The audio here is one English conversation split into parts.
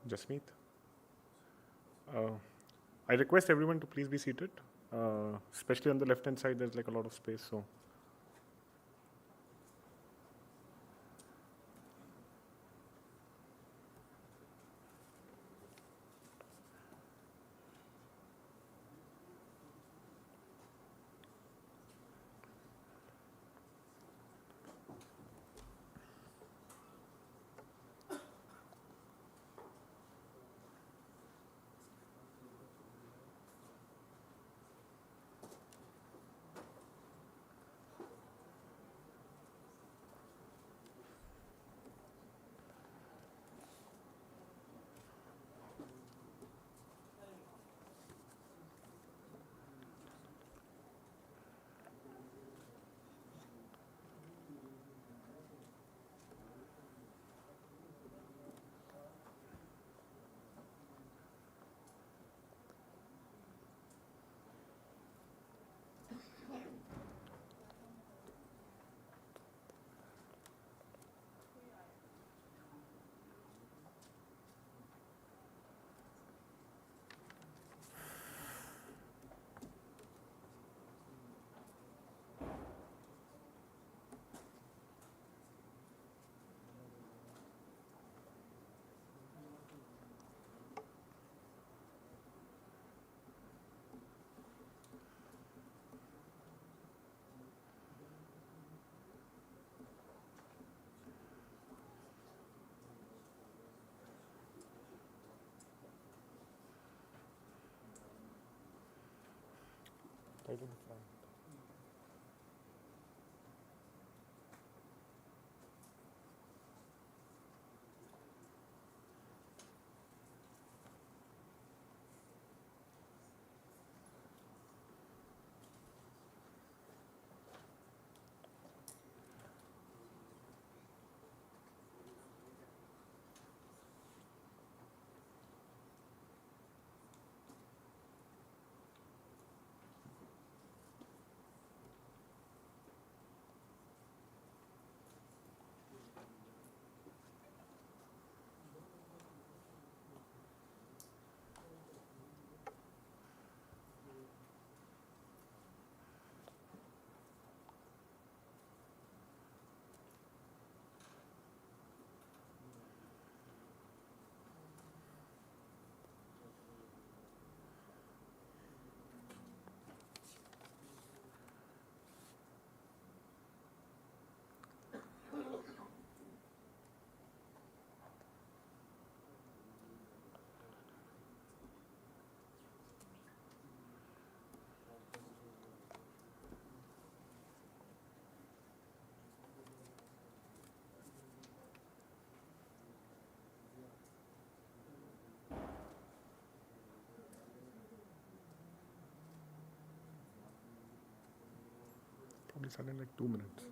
Jasmeet. I request everyone to please be seated, especially on the left-hand side. There's like a lot of space, so. Right in the front. Probably start in like 2 minutes.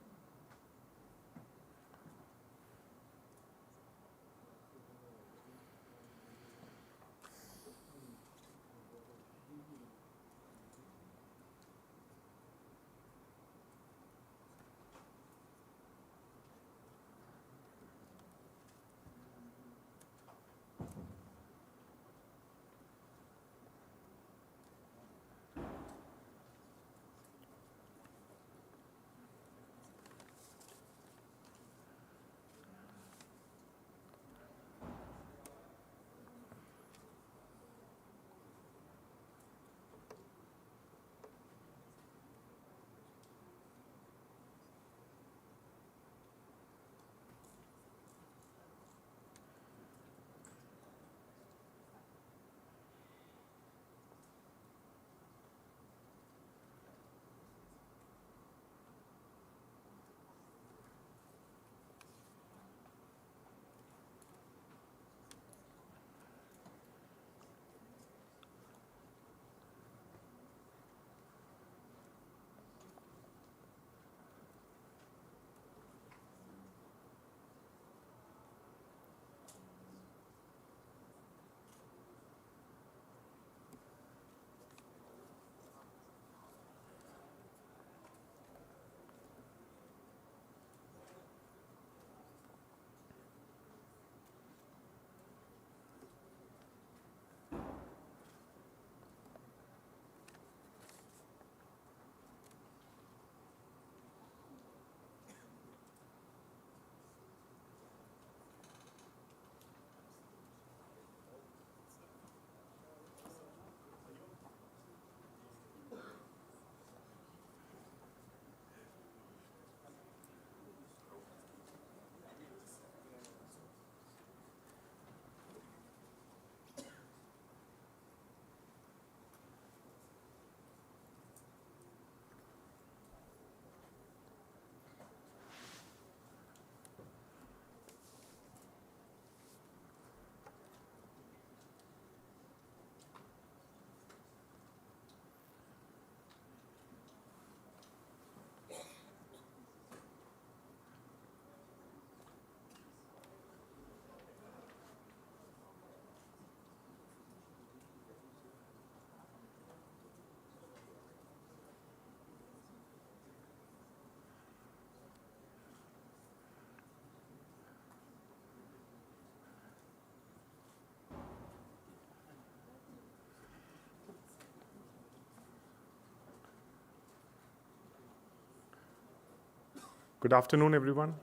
Good afternoon, everyone.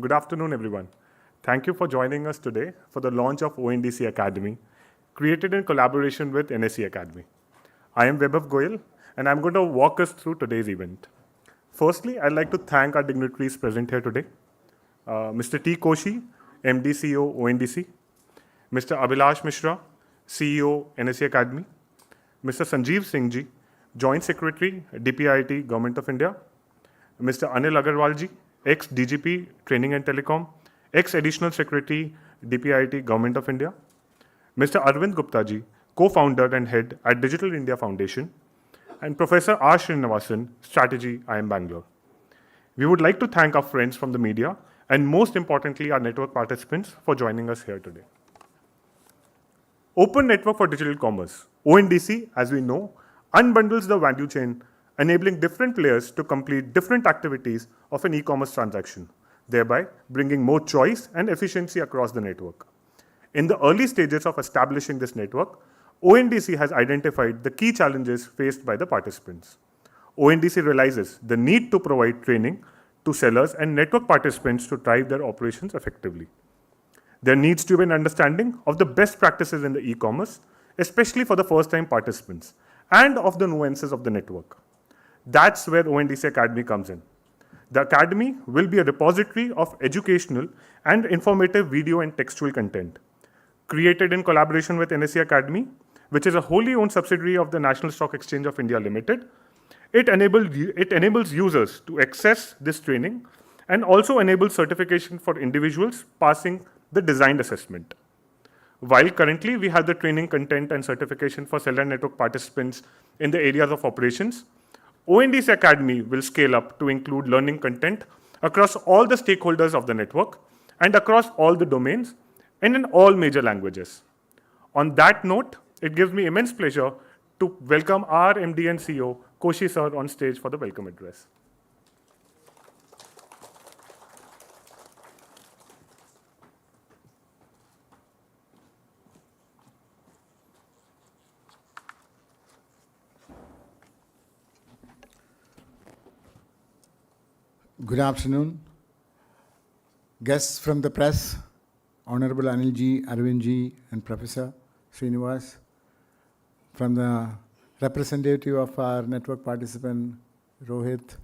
Good afternoon, everyone. Thank you for joining us today for the launch of ONDC Academy, created in collaboration with NSE Academy. I am Vaibhav Goyal, and I'm going to walk us through today's event. Firstly, I'd like to thank our dignitaries present here today. Mr. T. Koshi, MD CEO ONDC, Mr. Abhilash Mishra, CEO NSE Academy, Mr. Sanjeev Singh Ji, Joint Secretary, DPIIT, Government of India, Mr. Anil Agarwal Ji, ex-DGP, Training and Telecom, ex-Additional Secretary, DPIIT, Government of India, Mr. Arvind Gupta Ji, co-founder and head at Digital India Foundation, and Professor R. Srinivasan, Strategy, IIM Bangalore. We would like to thank our friends from the media and most importantly, our network participants for joining us here today. Open Network for Digital Commerce, ONDC, as we know, unbundles the value chain, enabling different players to complete different activities of an e-commerce transaction, thereby bringing more choice and efficiency across the network. In the early stages of establishing this network, ONDC has identified the key challenges faced by the participants. ONDC realizes the need to provide training to sellers and network participants to drive their operations effectively. There needs to be an understanding of the best practices in the e-commerce, especially for the first-time participants, and of the nuances of the network. That's where ONDC Academy comes in. The Academy will be a repository of educational and informative video and textual content. Created in collaboration with NSE Academy, which is a wholly owned subsidiary of the National Stock Exchange of India Limited, it enables users to access this training and also enables certification for individuals passing the designed assessment. While currently we have the training content and certification for seller network participants in the areas of operations, ONDC Academy will scale up to include learning content across all the stakeholders of the network and across all the domains and in all major languages. On that note, it gives me immense pleasure to welcome our MD and CEO, Koshi sir, on stage for the welcome address. Good afternoon. Guests from the press, Honorable Anil Ji, Arvind Ji, and Professor Srinivas, from the representative of our network participant, Rohit,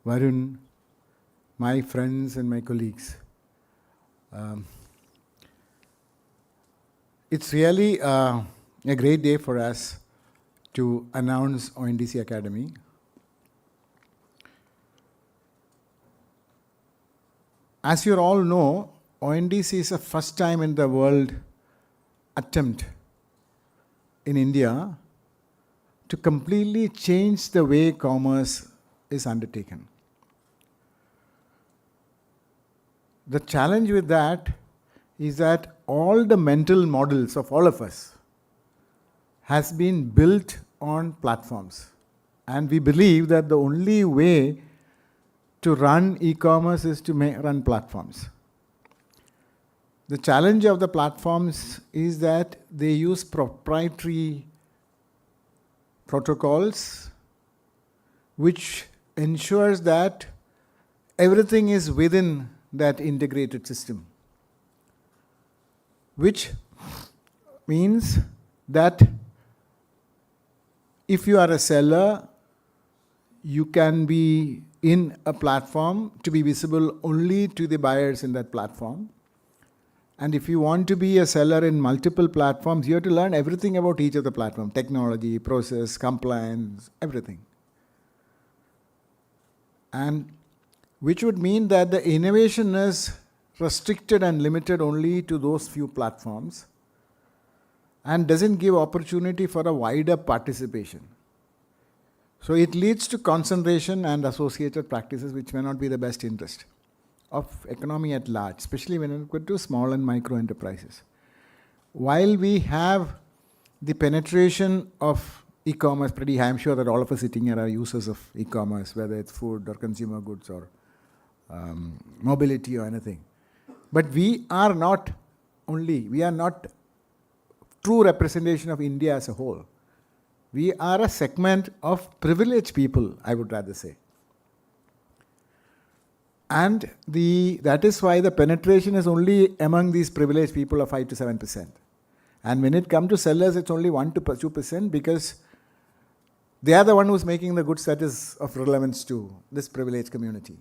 Varun, my friends and my colleagues. It's really a great day for us to announce ONDC Academy. As you all know, ONDC is the first time in the world attempt in India to completely change the way commerce is undertaken. The challenge with that is that all the mental models of all of us has been built on platforms. And we believe that the only way to run e-commerce is to run platforms. The challenge of the platforms is that they use proprietary protocols which ensures that everything is within that integrated system, which means that if you are a seller, you can be in a platform to be visible only to the buyers in that platform. And if you want to be a seller in multiple platforms, you have to learn everything about each of the platforms, technology, process, compliance, everything. And which would mean that the innovation is restricted and limited only to those few platforms and doesn't give opportunity for a wider participation. So it leads to concentration and associated practices which may not be the best interest of economy at large, especially when it comes to small and micro enterprises. While we have the penetration of e-commerce pretty high, I'm sure that all of us sitting here are users of e-commerce, whether it's food or consumer goods or mobility or anything. But we are not true representation of India as a whole. We are a segment of privileged people, I would rather say. And that is why the penetration is only among these privileged people of 5 to 7%. And when it comes to sellers, it's only 1 to 2% because they are the one who's making the goods that is of relevance to this privileged community.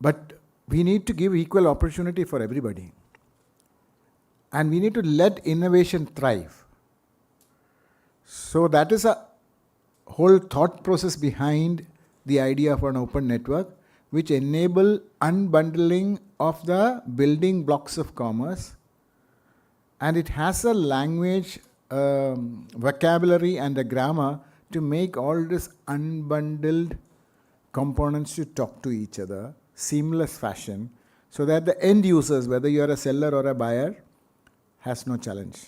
But we need to give equal opportunity for everybody. And we need to let innovation thrive. So that is a whole thought process behind the idea of an open network, which enable unbundling of the building blocks of commerce. And it has a language, vocabulary and a grammar to make all this unbundled components to talk to each other, seamless fashion, so that the end users, whether you are a seller or a buyer, has no challenge.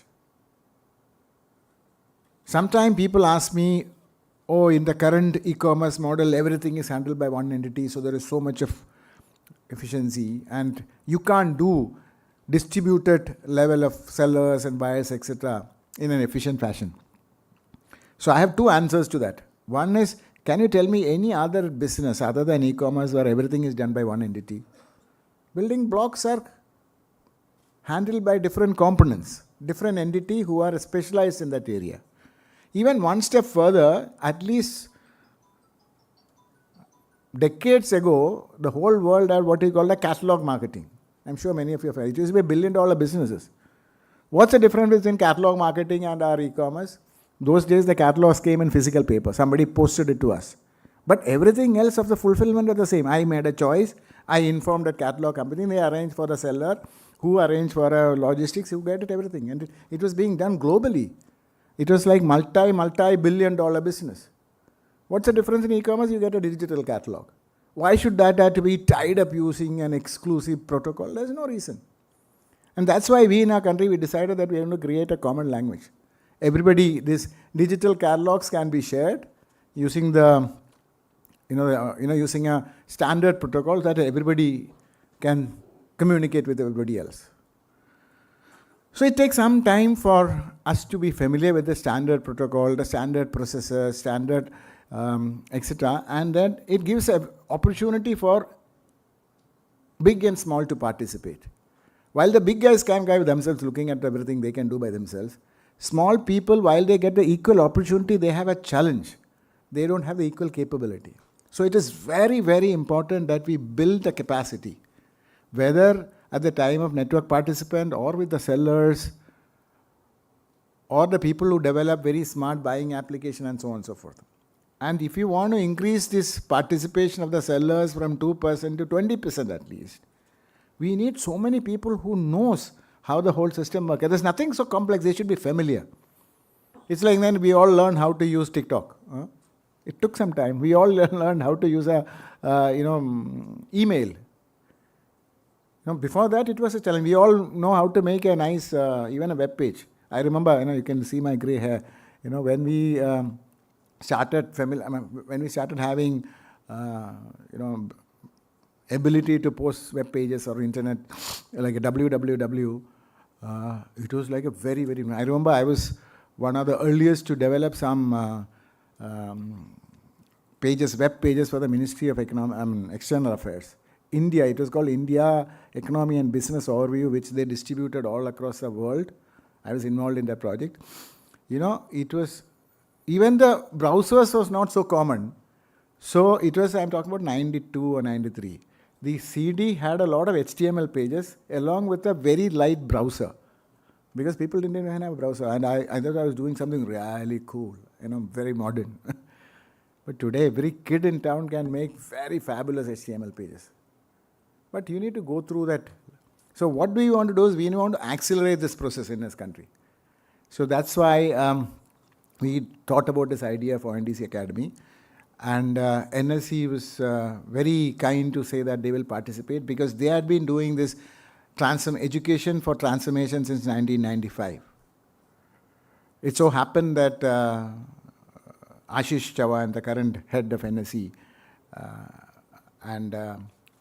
Sometimes people ask me, oh, in the current e-commerce model, everything is handled by one entity, so there is so much of efficiency, and you can't do distributed level of sellers and buyers, etc., in an efficient fashion. So I have two answers to that. One is, can you tell me any other business other than e-commerce where everything is done by one entity? Building blocks are handled by different components, different entity who are specialized in that area. Even one step further, at least decades ago, the whole world had what we call the catalog marketing. I'm sure many of you have heard. It used to be billion-dollar businesses. What's the difference between catalog marketing and our e-commerce? Those days, the catalogs came in physical paper. Somebody posted it to us. But everything else of the fulfillment are the same. I made a choice. I informed that catalog company. They arranged for the seller, who arranged for logistics, who get it, everything. And it was being done globally. It was like multi-billion-dollar business. What's the difference in e-commerce? You get a digital catalog. Why should that have to be tied up using an exclusive protocol? There's no reason. And that's why we in our country, we decided that we have to create a common language. Everybody, these digital catalogs can be shared using using a standard protocol that everybody can communicate with everybody else. So it takes some time for us to be familiar with the standard protocol, the standard processor, standard etc. And then it gives an opportunity for big and small to participate. While the big guys can guide themselves looking at everything they can do by themselves, small people, while they get the equal opportunity, they have a challenge. They don't have the equal capability. So it is very, very important that we build the capacity, whether at the time of network participant or with the sellers or the people who develop very smart buying application and so on and so forth. And if you want to increase this participation of the sellers from 2% to 20% at least, we need so many people who knows how the whole system works. There's nothing so complex, they should be familiar. It's like then we all learn how to use TikTok. It took some time. We all learned how to use email. Before that, it was a challenge. We all know how to make a nice, even a web page. I remember, you can see my gray hair. When we started having, ability to post web pages or internet, like a www, it was like a very, very. I remember I was one of the earliest to develop some web pages for the Ministry of External Affairs. India, it was called India Economy and Business Overview, which they distributed all across the world. I was involved in that project. It was, even the browsers was not so common. So it was, I'm talking about 92 or 93. The CD had a lot of HTML pages along with a very light browser, because people didn't even have a browser. And I thought I was doing something really cool, very modern. But today, every kid in town can make very fabulous HTML pages. But you need to go through that. So what we want to do is we want to accelerate this process in this country. So that's why we thought about this idea for ONDCAcademy. And NSC was very kind to say that they will participate, because they had been doing this education for transformation since 1995. It so happened that Ashish Chavan, the current head of NSC, and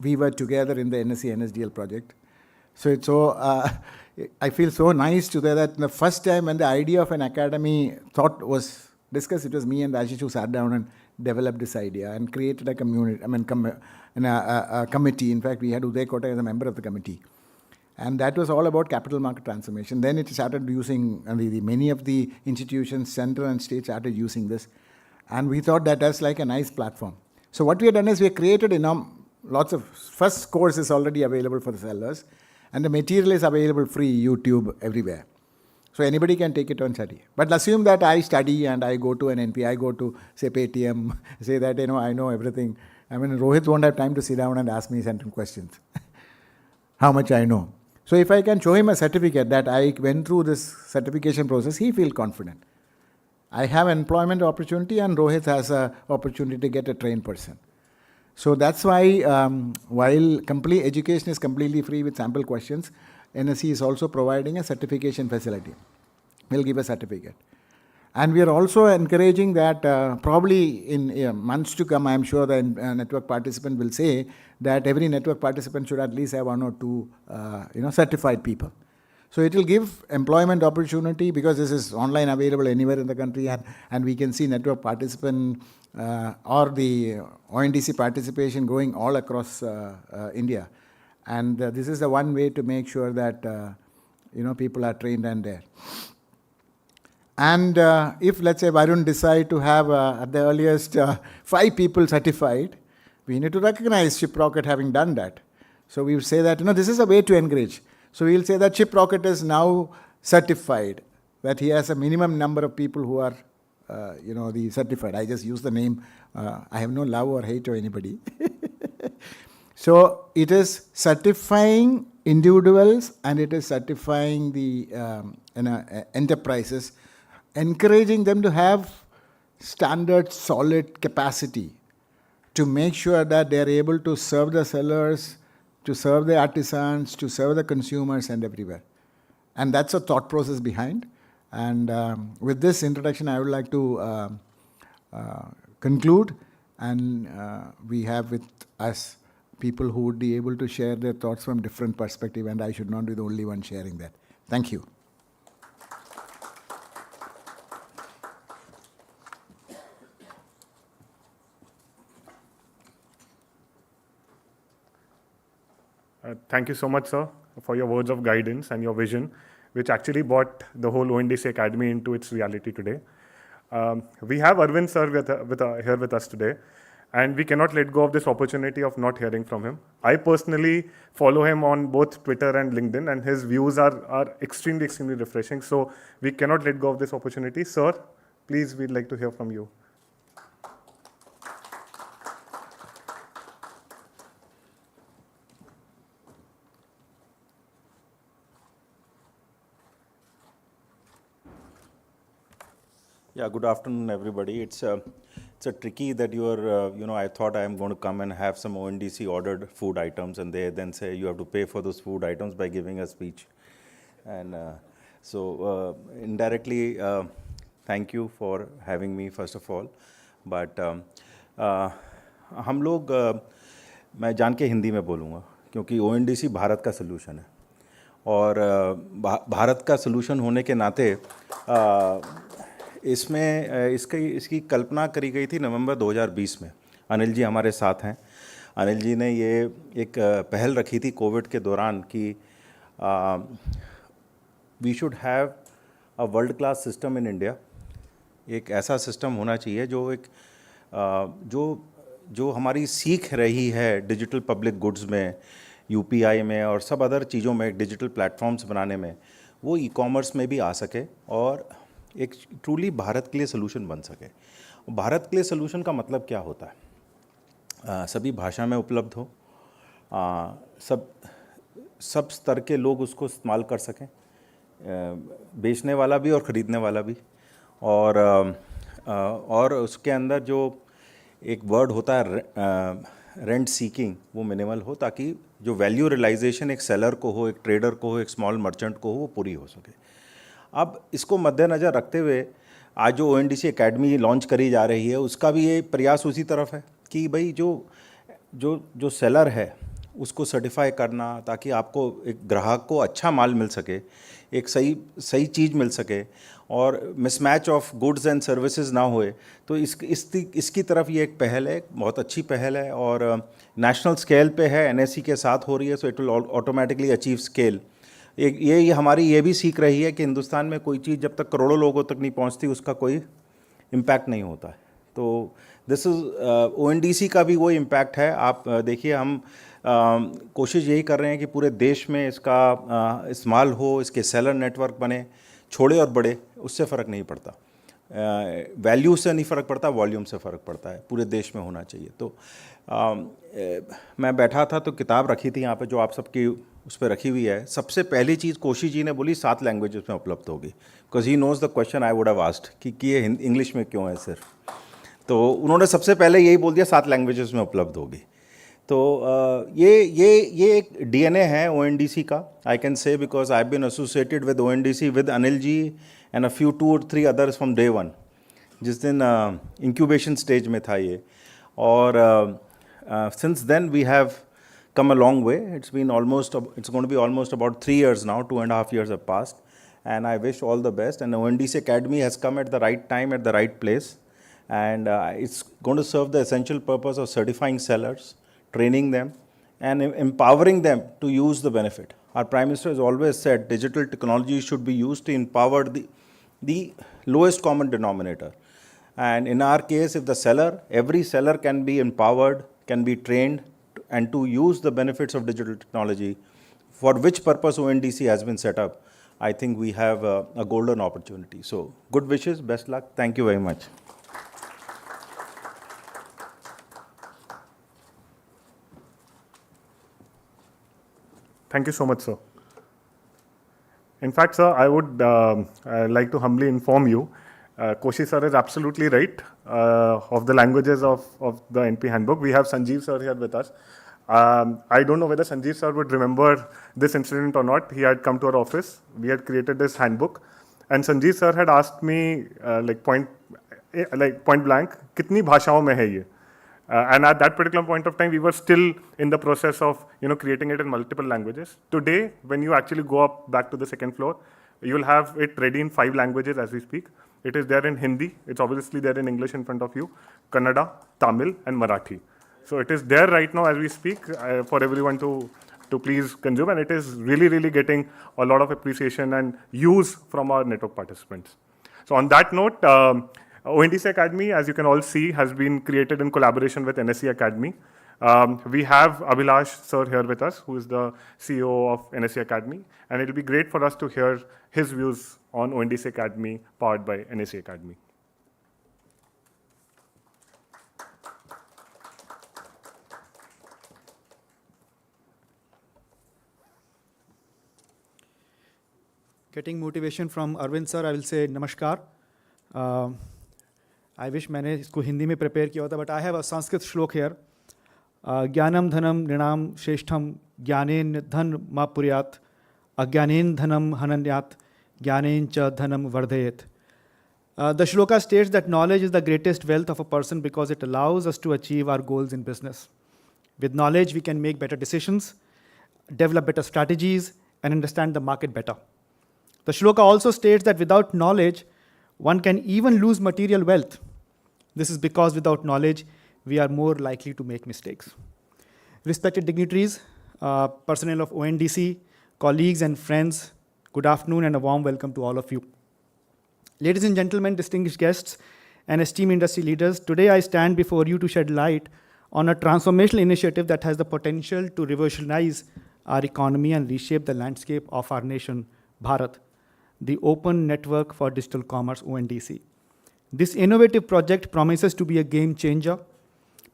we were together in the NSC NSDL project. So it's so, I feel so nice today that the first time when the idea of an academy thought was discussed, it was me and Rajesh who sat down and developed this idea and created a community, a committee. In fact, we had Uday Kota as a member of the committee. And that was all about capital market transformation. Then it started using, many of the institutions, central and state, started using this. And we thought that that's like a nice platform. So what we have done is we have created lots of, first course is already available for the sellers. And the material is available free, YouTube, everywhere. So anybody can take it and study. But assume that I study and I go to an NP, I go to, say, Paytm, say that, I know everything. I mean, Rohit won't have time to sit down and ask me certain questions. How much I know. So if I can show him a certificate that I went through this certification process, he feels confident. I have employment opportunity and Rohit has an opportunity to get a trained person. So that's why while complete education is completely free with sample questions, NSE is also providing a certification facility. We'll give a certificate. And we are also encouraging that probably in months to come, I am sure the network participant will say that every network participant should at least have 1 or 2 certified people. So it will give employment opportunity because this is online available anywhere in the country, and we can see network participant or the ONDC participation going all across India. And this is the one way to make sure that people are trained and there. And if, let's say, Varun decide to have at the earliest 5 people certified, we need to recognize Shiprocket having done that. So we will say that, this is a way to encourage. So we will say that Shiprocket is now certified, that he has a minimum number of people who are, the certified. I just use the name. I have no love or hate to anybody. So it is certifying individuals and it is certifying the enterprises, encouraging them to have standard, solid capacity to make sure that they are able to serve the sellers, to serve the artisans, to serve the consumers and everywhere. And that's a thought process behind. And with this introduction, I would like to conclude. And we have with us people who would be able to share their thoughts from different perspectives, and I should not be the only one sharing that. Thank you. Thank you so much, sir, for your words of guidance and your vision, which actually brought the whole ONDC Academy into its reality today. We have Arvind sir here with us today, and we cannot let go of this opportunity of not hearing from him. I personally follow him on both Twitter and LinkedIn, and his views are extremely, extremely refreshing. So we cannot let go of this opportunity. Sir, please, we'd like to hear from you. Yeah, good afternoon, everybody. It's a tricky that you are, I thought I am going to come and have some ONDC ordered food items, and they then say you have to pay for those food items by giving a speech. And so indirectly, thank you for having me, first of all. But हम लोग, मैं जान के हिंदी में बोलूँगा, क्योंकि ONDC Bharat का solution है. और भारत का सलूशन होने के नाते इसमें इसकी कल्पना करी गई थी नवंबर 2020 में. अनिल जी हमारे साथ हैं. अनिल जी ने ये एक पहल रखी थी कोविड के दौरान कि we should have a world class system in India. एक ऐसा सिस्टम होना चाहिए जो हमारी सीख रही है डिजिटल पब्लिक गुड्स में, यूपीआई में और सब अदर चीज़ों में, डिजिटल प्लेटफॉर्म्स बनाने में, वो ई कॉमर्स में भी आ सके और एक ट्रूली भारत के लिए सलूशन बन सके. भारत के लिए सलूशन का मतलब क्या होता है? सभी भाषा में उपलब्ध हो, सब स्तर के लोग उसको इस्तेमाल कर सकें, बेचने वाला भी और ख़रीदने वाला भी. और उसके अंदर जो एक वर्ड होता है रेंट सीकिंग, वो मिनिमल हो, ताकि जो वैल्यू रियलाइजेशन एक सेलर को हो, एक ट्रेडर को हो, एक स्मॉल मर्चेंट को हो, वो पूरी हो सके. अब इसको मद्देनज़र रखते हुए आज जो ONDC एकेडमी लॉन्च करी जा रही है, उसका भी ये प्रयास उसी तरफ है कि भाई जो सेलर है उसको सर्टिफाई करना, ताकि आपको एक ग्राहक को अच्छा माल मिल सके, एक सही चीज़ मिल सके और mismatch of goods and services ना होए, तो इसकी तरफ ये एक पहल है, बहुत अच्छी पहल है और नेशनल स्केल पे है, NSE के साथ हो रही है, so it will automatically achieve scale. ये हमारी ये भी सीख रही है कि हिंदुस्तान में कोई चीज़ जब तक करोड़ों लोगों तक नहीं पहुंचती उसका कोई इम्पैक्ट नहीं होता है। तो दिस इज़ ONDC का भी वही इम्पैक्ट है। आप देखिए, हम कोशिश यही कर रहे हैं कि पूरे देश में इसका इस्तेमाल हो, इसके सेलर नेटवर्क बने, छोटे और बड़े, उससे फ़र्क नहीं पड़ता, वैल्यू से नहीं फ़र्क पड़ता, वॉल्यूम से फ़र्क पड़ता है, पूरे देश में होना चाहिए। तो मैं बैठा था तो किताब रखी थी यहाँ पे, जो आप सबकी उस पर रखी हुई है। सबसे पहली चीज़ कोशी जी ने बोली 7 लैंग्वेजेस में उपलब्ध होगी, because he knows the question I would have asked कि ये इंग्लिश में क्यों है सिर्फ। तो उन्होंने सबसे पहले यही बोल दिया 7 लैंग्वेजेस में उपलब्ध होगी। तो ये एक DNA है ONDC का, I can say, because I have been associated with ONDC with Anil ji and 2 or 3 others from day 1, जिस दिन इंक्यूबेशन स्टेज में था ये। और since then we have come a long way. It's going to be almost about 3 years now, 2.5 years have passed, and I wish all the best. And the ONDCAcademy has come at the right time, at the right place, and it's going to serve the essential purpose of certifying sellers, training them, and empowering them to use the benefit. Our Prime Minister has always said digital technology should be used to empower the lowest common denominator. And in our case, if every seller can be empowered, can be trained, and to use the benefits of digital technology, for which purpose ONDC has been set up, I think we have a golden opportunity. So, good wishes, best luck. Thank you very much. Thank you so much, sir. In fact, sir, I would like to humbly inform you, Koshi sir is absolutely right. Of the languages of the NP handbook, we have Sanjeev sir here with us. I don't know whether Sanjeev sir would remember this incident or not. He had come to our office. We had created this handbook, and Sanjeev sir had asked me point blank, "Kitni bhashaon mein hai ye?" And at that particular point of time, we were still in the process of creating it in multiple languages. Today, when you actually go up back to the second floor, you'll have it ready in 5 languages as we speak. It is there in Hindi. It's obviously there in English in front of you, Kannada, Tamil, and Marathi. So it is there right now as we speak for everyone to please consume, and it is really, really getting a lot of appreciation and use from our network participants. So on that note, ONDCAcademy, as you can all see, has been created in collaboration with NSE Academy. We have Abhilash sir here with us, who is the CEO of NSE Academy, and it will be great for us to hear his views on ONDCAcademy powered by NSE Academy. Getting motivation from Arvind sir, I will say namaskar. I wish मैंने इसको हिंदी में prepare किया होता, but I have a Sanskrit श्लोक here. ज्ञानम धनम नृणाम श्रेष्ठम ज्ञानेन धन मा पुर्यात् अज्ञानेन धनम हनन्यात् ज्ञानेन च धनम वर्धयेत्. The shloka states that knowledge is the greatest wealth of a person because it allows us to achieve our goals in business. With knowledge, we can make better decisions, develop better strategies, and understand the market better. The shloka also states that without knowledge, one can even lose material wealth. This is because without knowledge, we are more likely to make mistakes. Respected dignitaries, personnel of ONDC, colleagues and friends, good afternoon and a warm welcome to all of you. Ladies and gentlemen, distinguished guests, and esteemed industry leaders, today I stand before you to shed light on a transformational initiative that has the potential to revolutionize our economy and reshape the landscape of our nation, Bharat, the Open Network for Digital Commerce, ONDC. This innovative project promises to be a game changer,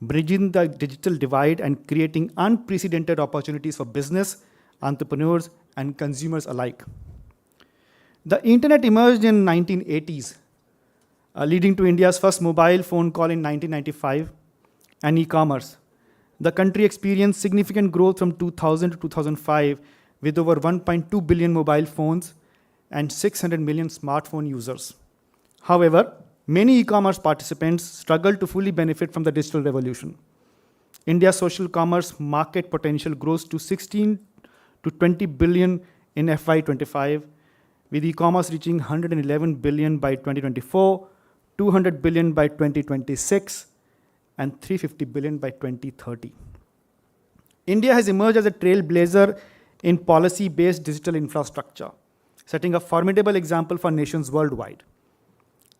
bridging the digital divide and creating unprecedented opportunities for business, entrepreneurs, and consumers alike. The internet emerged in 1980s, leading to India's first mobile phone call in 1995, and e-commerce. The country experienced significant growth from 2000 to 2005 with over 1.2 billion mobile phones and 600 million smartphone users. However, many e-commerce participants struggle to fully benefit from the digital revolution. India's social commerce market potential grows to 16 to 20 billion in FY25, with e-commerce reaching 111 billion by 2024, 200 billion by 2026, and 350 billion by 2030. India has emerged as a trailblazer in policy-based digital infrastructure, setting a formidable example for nations worldwide.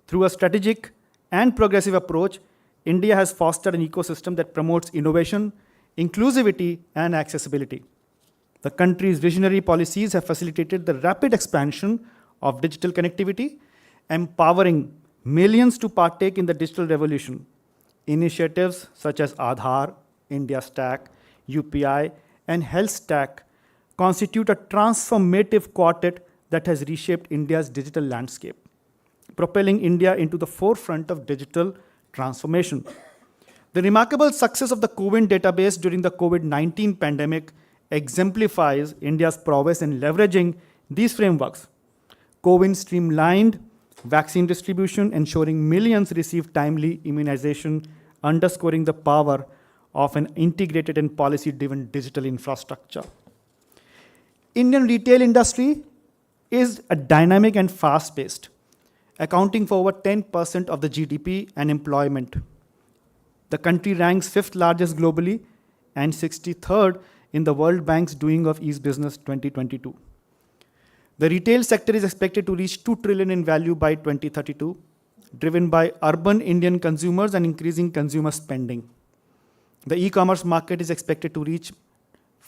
Through a strategic and progressive approach, India has fostered an ecosystem that promotes innovation, inclusivity, and accessibility. The country's visionary policies have facilitated the rapid expansion of digital connectivity, empowering millions to partake in the digital revolution. Initiatives such as Aadhaar, India Stack, UPI, and Health Stack constitute a transformative quartet that has reshaped India's digital landscape, propelling India into the forefront of digital transformation. The remarkable success of the CoWIN database during the COVID-19 pandemic exemplifies India's prowess in leveraging these frameworks. CoWIN streamlined vaccine distribution, ensuring millions receive timely immunization, underscoring the power of an integrated and policy-driven digital infrastructure. Indian retail industry is a dynamic and fast-paced, accounting for over 10% of the GDP and employment. The country ranks 5th largest globally and 63rd in the World Bank's Doing of Ease Business 2022. The retail sector is expected to reach 2 trillion in value by 2032, driven by urban Indian consumers and increasing consumer spending. The e-commerce market is expected to reach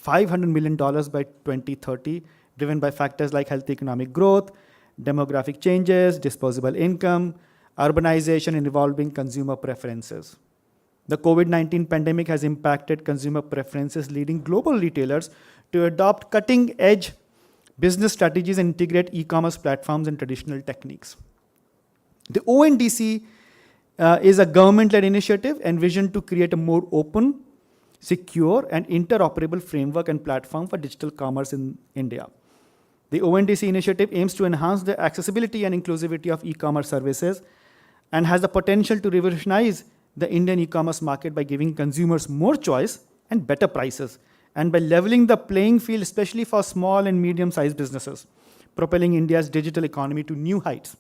$500 million by 2030, driven by factors like healthy economic growth, demographic changes, disposable income, urbanization, and evolving consumer preferences. The COVID-19 pandemic has impacted consumer preferences, leading global retailers to adopt cutting-edge business strategies and integrate e-commerce platforms and traditional techniques. The ONDC is a government-led initiative envisioned to create a more open, secure, and interoperable framework and platform for digital commerce in India. The ONDC initiative aims to enhance the accessibility and inclusivity of e-commerce services and has the potential to revolutionize the Indian e-commerce market by giving consumers more choice and better prices, and by leveling the playing field, especially for small and medium-sized businesses, propelling India's digital economy to new heights.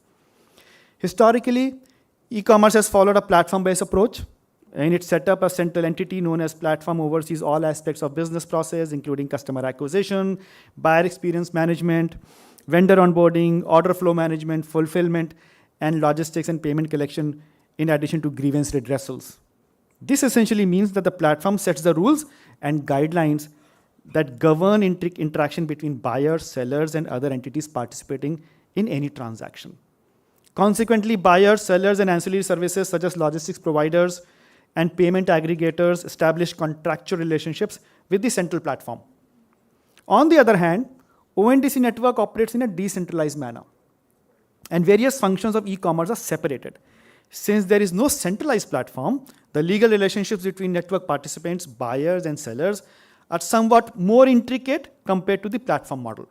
Historically, e-commerce has followed a platform-based approach. In its setup, a central entity known as platform oversees all aspects of business process, including customer acquisition, buyer experience management, vendor onboarding, order flow management, fulfillment, and logistics and payment collection, in addition to grievance redressals. This essentially means that the platform sets the rules and guidelines that govern interaction between buyers, sellers, and other entities participating in any transaction. Consequently, buyers, sellers, and ancillary services such as logistics providers and payment aggregators establish contractual relationships with the central platform. On the other hand, ONDC network operates in a decentralized manner, and various functions of e-commerce are separated. Since there is no centralized platform, the legal relationships between network participants, buyers, and sellers are somewhat more intricate compared to the platform model.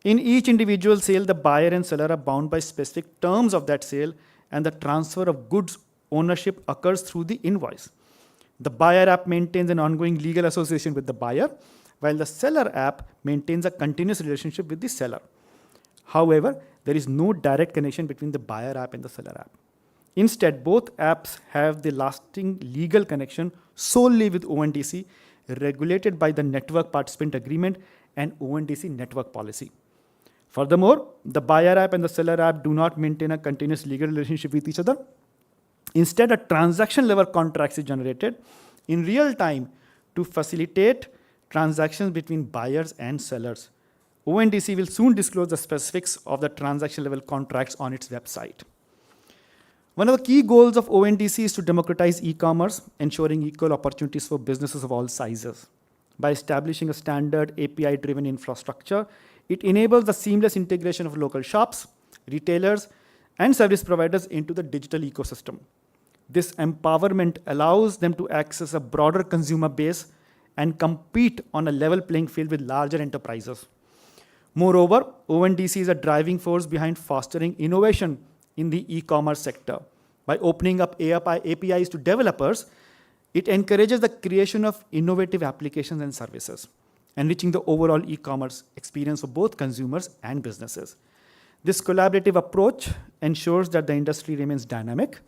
In each individual sale, the buyer and seller are bound by specific terms of that sale, and the transfer of goods ownership occurs through the invoice. The buyer app maintains an ongoing legal association with the buyer, while the seller app maintains a continuous relationship with the seller. However, there is no direct connection between the buyer app and the seller app. Instead, both apps have the lasting legal connection solely with ONDC, regulated by the Network Participant Agreement and ONDC network policy. Furthermore, the buyer app and the seller app do not maintain a continuous legal relationship with each other. Instead, a transaction-level contract is generated in real time to facilitate transactions between buyers and sellers. ONDC will soon disclose the specifics of the transaction-level contracts on its website. One of the key goals of ONDC is to democratize e-commerce, ensuring equal opportunities for businesses of all sizes. By establishing a standard API-driven infrastructure, it enables the seamless integration of local shops, retailers, and service providers into the digital ecosystem. This empowerment allows them to access a broader consumer base and compete on a level playing field with larger enterprises. Moreover, ONDC is a driving force behind fostering innovation in the e-commerce sector. By opening up APIs to developers, It encourages the creation of innovative applications and services, enriching the overall e-commerce experience for both consumers and businesses. This collaborative approach ensures that the industry remains dynamic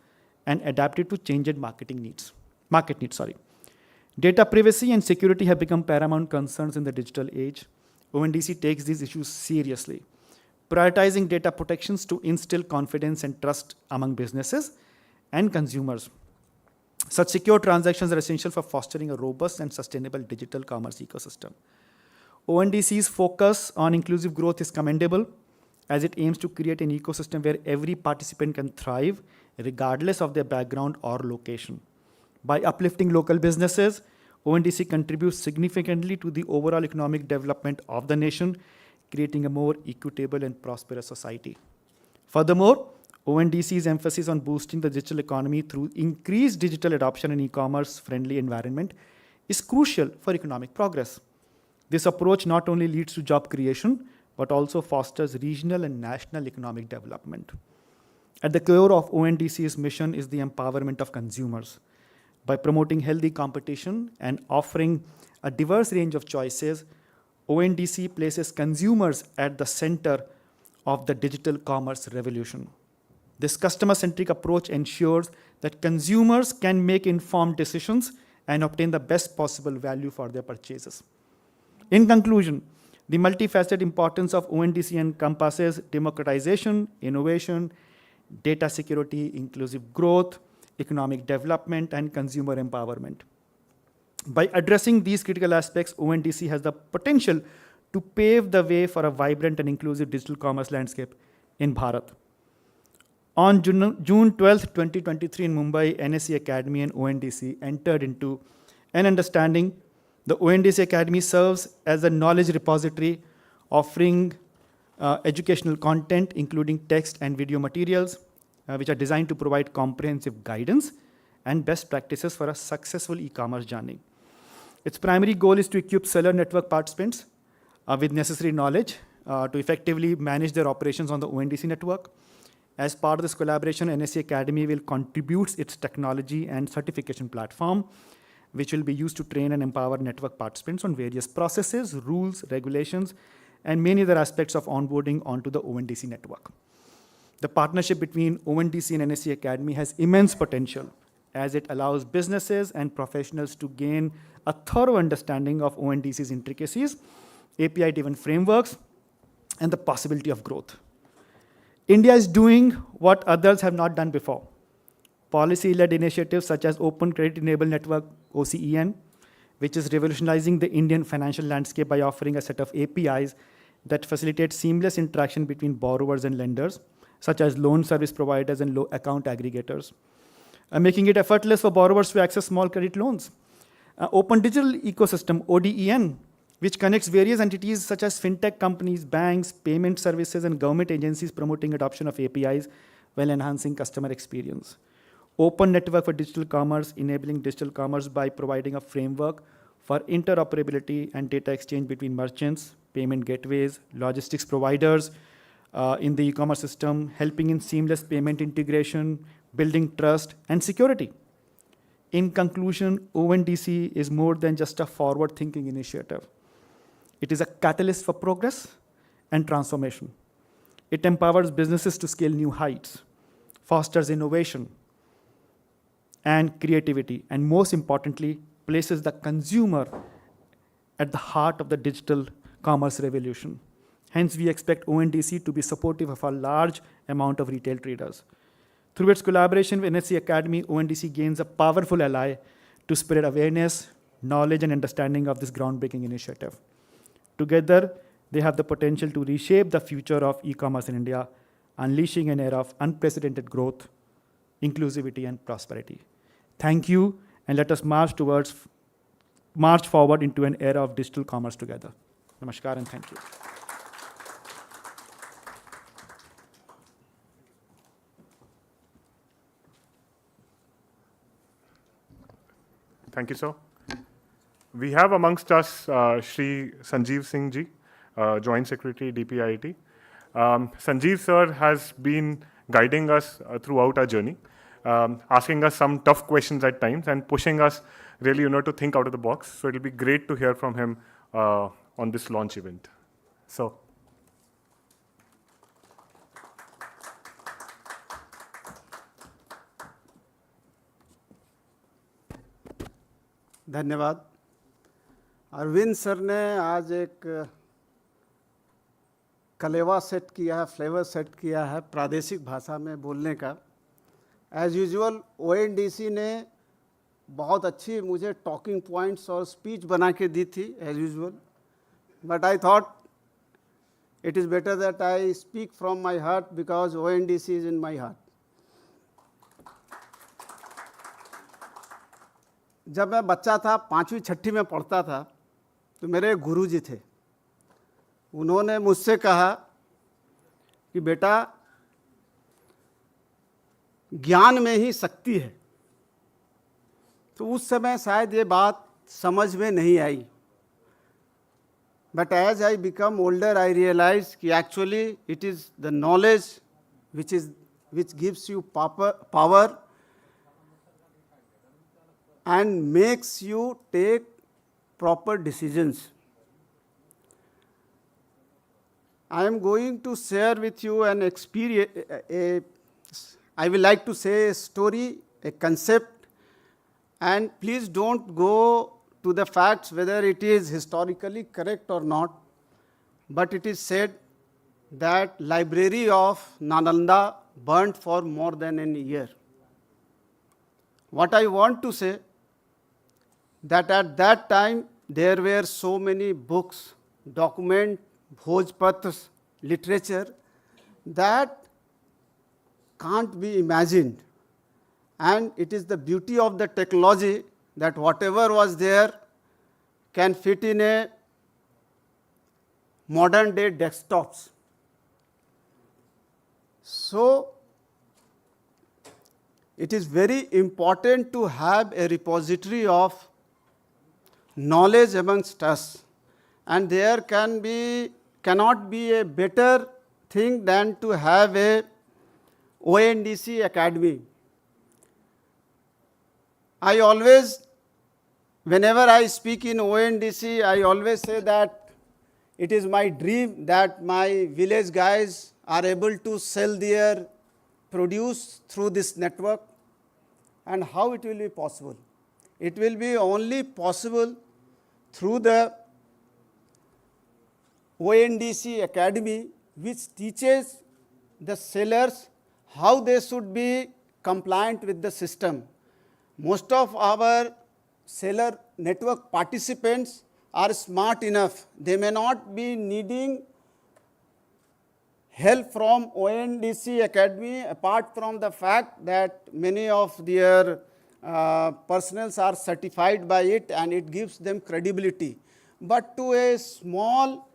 and adapted to changing market needs. Data privacy and security have become paramount concerns in the digital age. ONDC takes these issues seriously, prioritizing data protections to instill confidence and trust among businesses and consumers. Such secure transactions are essential for fostering a robust and sustainable digital commerce ecosystem. ONDC's focus on inclusive growth is commendable, as it aims to create an ecosystem where every participant can thrive regardless of their background or location. By uplifting local businesses, ONDC contributes significantly to the overall economic development of the nation, creating a more equitable and prosperous society. Furthermore, ONDC's emphasis on boosting the digital economy through increased digital adoption and e-commerce-friendly environment is crucial for economic progress. This approach not only leads to job creation, but also fosters regional and national economic development. At the core of ONDC's mission is the empowerment of consumers. By promoting healthy competition and offering a diverse range of choices, ONDC places consumers at the center of the digital commerce revolution. This customer-centric approach ensures that consumers can make informed decisions and obtain the best possible value for their purchases. In conclusion, the multifaceted importance of ONDC encompasses democratization, innovation, data security, inclusive growth, economic development, and consumer empowerment. By addressing these critical aspects, ONDC has the potential to pave the way for a vibrant and inclusive digital commerce landscape in Bharat. On June 12, 2023 in Mumbai, ONDCAcademy and ONDC entered into an understanding. The ONDCAcademy serves as a knowledge repository offering educational content, including text and video materials, which are designed to provide comprehensive guidance and best practices for a successful e-commerce journey. Its primary goal is to equip seller network participants with necessary knowledge to effectively manage their operations on the ONDC network. As part of this collaboration, ONDCAcademy will contribute its technology and certification platform, which will be used to train and empower network participants on various processes, rules, regulations, and many other aspects of onboarding onto the ONDC network. The partnership between ONDC and ONDCAcademy has immense potential, as it allows businesses and professionals to gain a thorough understanding of ONDC's intricacies, API-driven frameworks, and the possibility of growth. India is doing what others have not done before. Policy-led initiatives such as Open Credit Enabled Network, OCEN, which is revolutionizing the Indian financial landscape by offering a set of APIs that facilitate seamless interaction between borrowers and lenders, such as loan service providers and account aggregators, making it effortless for borrowers to access small credit loans. Open Digital Ecosystem, ODEN, which connects various entities such as fintech companies, banks, payment services, and government agencies, promoting adoption of APIs while enhancing customer experience. Open Network for Digital Commerce, enabling digital commerce by providing a framework for interoperability and data exchange between merchants, payment gateways, logistics providers in the e-commerce system, helping in seamless payment integration, building trust and security. In conclusion, ONDC is more than just a forward-thinking initiative. It is a catalyst for progress and transformation. It empowers businesses to scale new heights, fosters innovation and creativity, and most importantly, places the consumer at the heart of the digital commerce revolution. Hence, we expect ONDC to be supportive of a large amount of retail traders. Through its collaboration with ONDCAcademy, ONDC gains a powerful ally to spread awareness, knowledge, and understanding of this groundbreaking initiative. Together, they have the potential to reshape the future of e-commerce in India, unleashing an era of unprecedented growth, inclusivity, and prosperity. Thank you, and let us march forward into an era of digital commerce together. Namaskar and thank you. Thank you, sir. We have amongst us Shri Sanjeev Singh ji, Joint Secretary, DPIIT. Sanjeev sir has been guiding us throughout our journey. asking us some tough questions at times and pushing us really, to think out of the box. So it'll be great to hear from him on this launch event. So. धन्यवाद। Arvind sir ने आज एक कलेवा set किया है, flavour set किया है प्रादेशिक भाषा में बोलने का। एज यूजुअल ONDC ने बहुत अच्छी मुझे टॉकिंग पॉइंट्स और स्पीच बना के दी थी as usual, but I thought it is better that I speak from my heart because ONDC is in my heart. जब मैं बच्चा था, 5वीं 6वीं में पढ़ता था, तो मेरे गुरुजी थे। उन्होंने मुझसे कहा कि बेटा ज्ञान में ही शक्ति है। तो उस समय शायद ये बात समझ में नहीं आई, but as I become older I realise कि actually it is the knowledge which gives you power and makes you take proper decisions. I am going to share with you an experience, I will like to say a story, a concept, and please don't go to the facts whether it is historically correct or not, but it is said that library of Nalanda burnt for more than a year. What I want to say, that at that time there were so many books, documents, bhojpatras, literature that can't be imagined. And it is the beauty of the technology that whatever was there can fit in a modern day desktops. So it is very important to have a repository of knowledge amongst us, and there cannot be a better thing than to have a ONDCAcademy. I always, whenever I speak in ONDC, I always say that it is my dream that my village guys are able to sell their produce through this network. And how it will be possible? It will be only possible through the ONDCAcademy, which teaches the sellers how they should be compliant with the system. Most of our seller network participants are smart enough. They may not be needing help from ONDCAcademy, apart from the fact that many of their personnels are certified by it and it gives them credibility. But to a small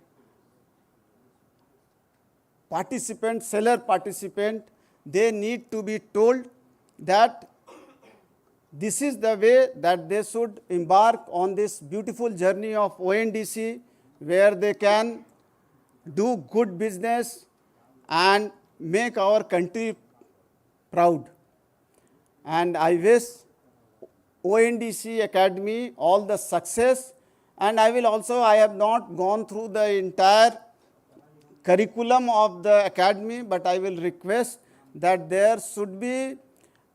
participant, seller participant, they need to be told that this is the way that they should embark on this beautiful journey of ONDC, where they can do good business and make our country proud. And I wish ONDCAcademy all the success, and I have not gone through the entire curriculum of the academy, but I will request that there should be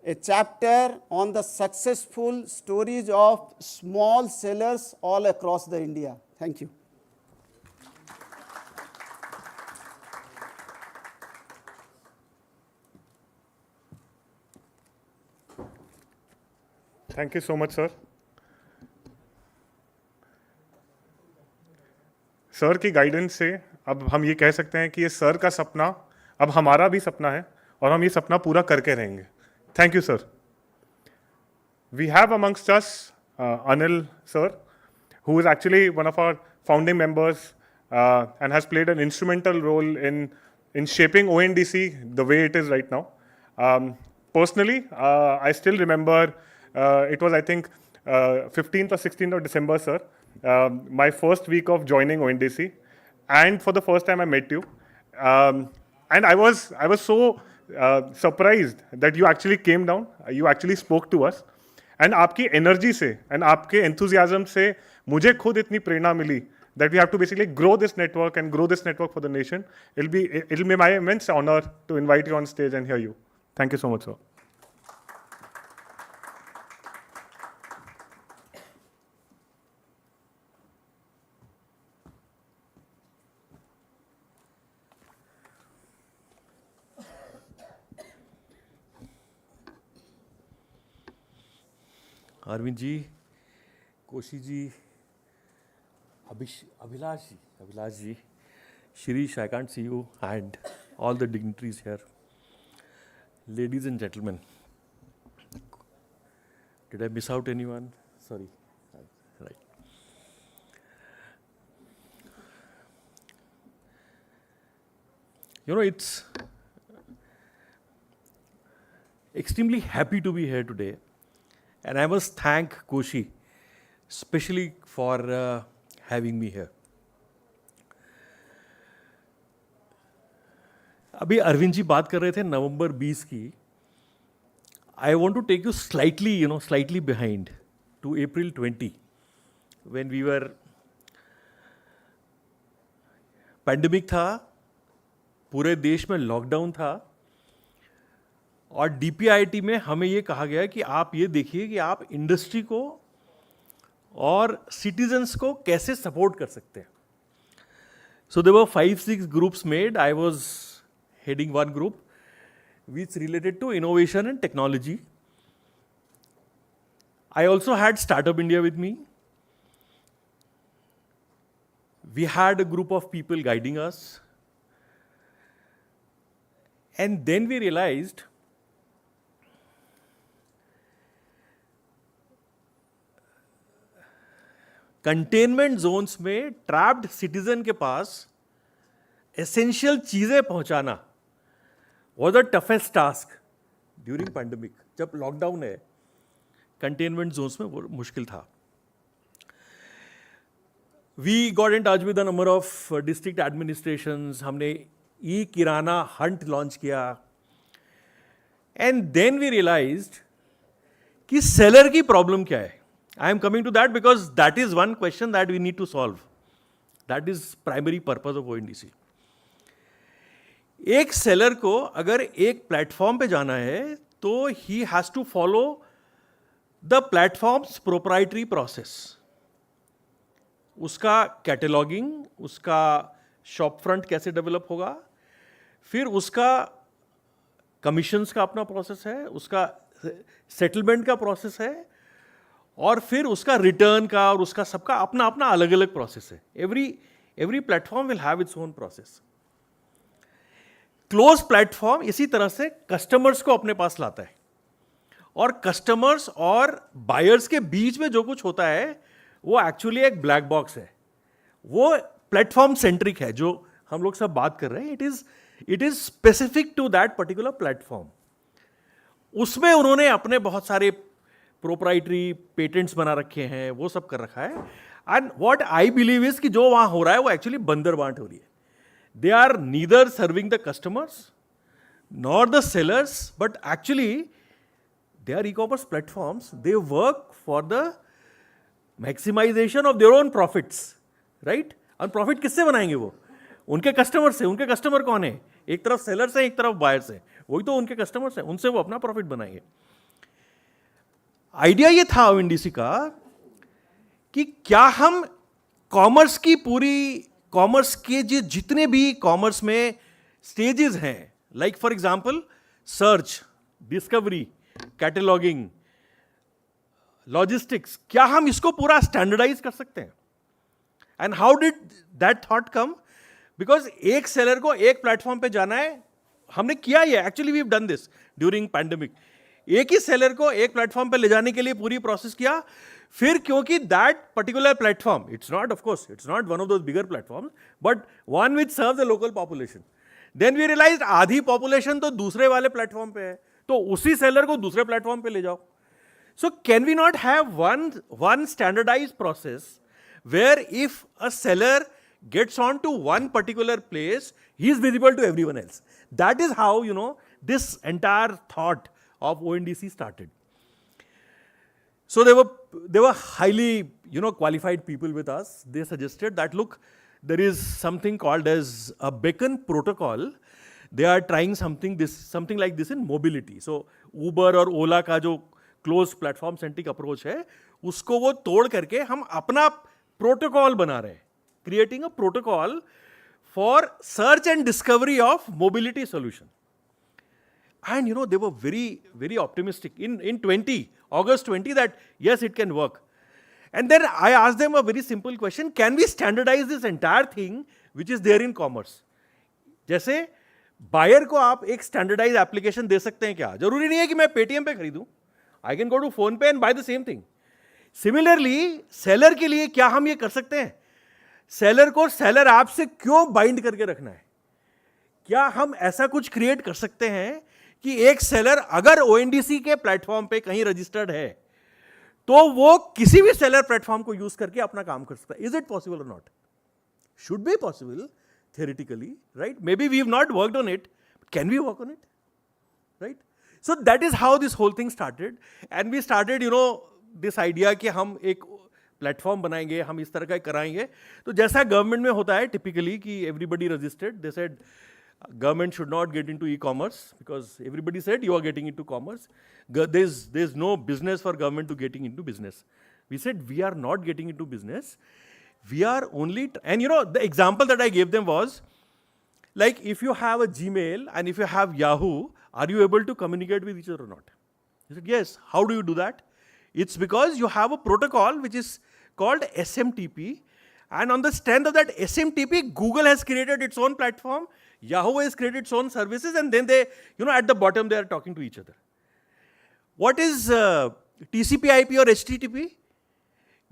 a chapter on the successful stories of small sellers all across the India. Thank you. Thank you so much, sir. Sir की guidance से अब हम ये कह सकते हैं कि ये सर का सपना अब हमारा भी सपना है और हम ये सपना पूरा करके रहेंगे. Thank you, sir. We have amongst us Anil, sir, who is actually one of our founding members and has played an instrumental role in shaping ONDC the way it is right now. Personally, I still remember it was, I think, 15th or 16th of December, sir, my first week of joining ONDC, and for the first time I met you. And I was so surprised that you actually came down, you actually spoke to us, and आपकी energy से and आपके enthusiasm से मुझे खुद इतनी प्रेरणा मिली that we have to basically grow this network and grow this network for the nation. It'll be my immense honor to invite you on stage and hear you. Thank you so much, sir. Arvind ji, Koshi ji, Abhilash ji, Shirish, I can't see you, and all the dignitaries here. Ladies and gentlemen, did I miss out anyone? Sorry. Right. You know, it's extremely happy to be here today, and I must thank Koshi, especially for having me here. अभी अरविंद जी बात कर रहे थे नवंबर 20 की. I want to take you slightly behind to April 20, when we were pandemic था, पूरे देश में लॉकडाउन था, और डीपीआईटी में हमें ये कहा गया कि आप ये देखिए कि आप इंडस्ट्री को और सिटीजन्स को कैसे सपोर्ट कर सकते हैं. So there were 5-6 groups made. I was heading one group which related to innovation and technology. I also had Startup India with me. We had a group of people guiding us. And then we realized containment zones में trapped citizen के पास essential चीजें पहुंचाना was the toughest task during pandemic. जब lockdown है, containment zones में वो मुश्किल था. We got in touch with a number of district administrations. हमने किराना हंट लॉन्च किया. And then we realized कि सेलर की प्रॉब्लम क्या है. I am coming to that because that is one question that we need to solve. That is primary purpose of ONDC. एक seller को अगर एक प्लेटफॉर्म पे जाना है तो ही has to follow the platform's proprietary process. उसका कैटलॉगिंग, उसका शॉप फ्रंट कैसे डेवलप होगा, फिर उसका कमीशंस का अपना प्रोसेस है, उसका सेटलमेंट का प्रोसेस है, और फिर उसका रिटर्न का और उसका सबका अपना अपना अलग अलग प्रोसेस है. Every platform will have its own process. Close platform इसी तरह से कस्टमर्स को अपने पास लाता है, और कस्टमर्स और बायर्स के बीच में जो कुछ होता है वो एक्चुअली एक ब्लैक बॉक्स है. वो प्लेटफॉर्म सेंट्रिक है जो हम लोग सब बात कर रहे हैं. It is specific to that particular platform. उसमें उन्होंने अपने बहुत सारे प्रोप्राइटरी पेटेंट्स बना रखे हैं, वो सब कर रखा है. And what I believe is कि जो वहां हो रहा है वो एक्चुअली बंदर बांट हो रही है. They are neither serving the customers nor the sellers, but actually they are e-commerce platforms. They work for the maximization of their own profits, right? और profit किससे बनाएंगे वो? उनके कस्टमर से. उनके कस्टमर कौन है? एक तरफ सेलर्स हैं, एक तरफ बायर्स हैं. वही तो उनके कस्टमर्स हैं, उनसे वो अपना प्रॉफिट बनाएंगे. आइडिया ये था ONDC का कि क्या हम कॉमर्स के जितने भी कॉमर्स में स्टेजेस हैं, like for example search, discovery, cataloguing, logistics, क्या हम इसको पूरा स्टैंडर्डाइज कर सकते हैं? And how did that thought come? Because एक सेलर को एक प्लेटफॉर्म पे जाना है. हमने किया ये, actually we have done this during pandemic. एक ही सेलर को एक प्लेटफॉर्म पे ले जाने के लिए पूरी प्रोसेस किया. फिर क्योंकि that particular platform, it's not one of those bigger platforms, but one which serve the local population. Then we realise आधी पॉपुलेशन तो दूसरे वाले प्लेटफॉर्म पे है, तो उसी सेलर को दूसरे प्लेटफॉर्म पे ले जाओ. So can we not have one standardise process where if a seller gets on to one particular place, he is visible to everyone else. That is how, this entire thought of ONDC started. So they were highly, qualified people with us. They suggested that, look, there is something called as a beacon protocol. They are trying something like this in mobility. So Uber और Ola का जो closed platform centric approach है, उसको वो तोड़ करके हम अपना protocol बना रहे हैं, creating a protocol for search and discovery of mobility solution. And they were very, very optimistic in August 20, that yes, it can work. And then I asked them a very simple question, can we standardize this entire thing which is there in commerce? जैसे buyer को आप एक standardise application दे सकते हैं क्या? जरूरी नहीं है कि मैं पेटीएम पे खरीदूं. I can go to PhonePe and buy the same thing. Similarly seller के लिए क्या हम ये कर सकते हैं? सेलर को सेलर ऐप से क्यों बाइंड करके रखना है? क्या हम ऐसा कुछ क्रिएट कर सकते हैं कि एक सेलर अगर ओएनडीसी के प्लेटफॉर्म पे कहीं रजिस्टर्ड है तो वो किसी भी सेलर प्लेटफॉर्म को यूज करके अपना काम कर सकता है? इज इट पॉसिबल और not? Should be possible theoretically, right? Maybe we've not worked on it, but can we work on it? Right? So that is how this whole thing started. And we started, this idea कि हम एक platform बनाएंगे, हम इस तरह का कराएंगे. तो जैसा गवर्नमेंट में होता है टिपिकली कि everybody registered, they said government should not get into e-commerce because everybody said you are getting into commerce. There's no business for government to getting into business. We said we are not getting into business. We are only, and the example that I gave them was, like if you have a Gmail and if you have Yahoo, are you able to communicate with each other or not? He said, yes. How do you do that? It's because you have a protocol which is called SMTP, and on the strength of that SMTP, Google has created its own platform, Yahoo has created its own services, and then they, at the bottom they are talking to each other. What is TCP/IP or HTTP?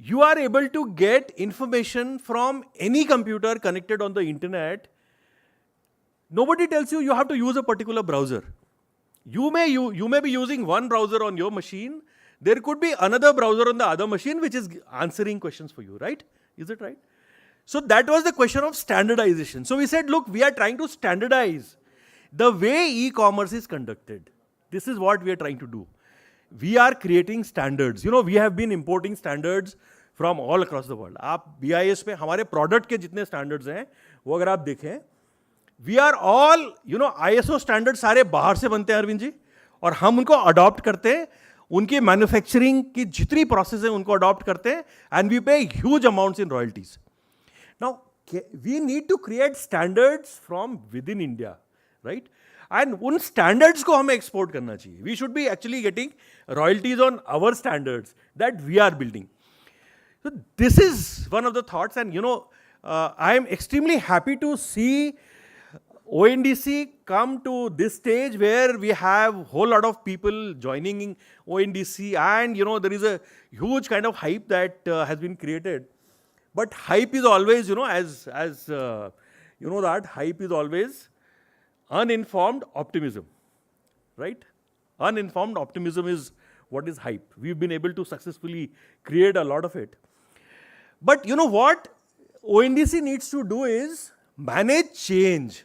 You are able to get information from any computer connected on the internet. Nobody tells you have to use a particular browser. You may be using one browser on your machine. There could be another browser on the other machine which is answering questions for you, right? Is it right? So that was the question of standardization. So we said, look, we are trying to standardize the way e-commerce is conducted. This is what we are trying to do. We are creating standards. We have been importing standards from all across the world. आप BIS पे हमारे product के जितने standards हैं, वो अगर आप देखें, we are all, ISO standards सारे बाहर से बनते हैं अरविंद जी, और हम उनको adopt करते हैं, उनकी manufacturing की जितनी process है उनको adopt करते हैं, and we pay huge amounts in royalties. Now, we need to create standards from within India, right? And उन standards को हमें export करना चाहिए. We should be actually getting royalties on our standards that we are building. So this is one of the thoughts, and I am extremely happy to see ONDC come to this stage where we have a whole lot of people joining ONDC, and there is a huge kind of hype that has been created. But hype is always, as that hype is always uninformed optimism, right? Uninformed optimism is what is hype. We've been able to successfully create a lot of it. But what ONDC needs to do is manage change.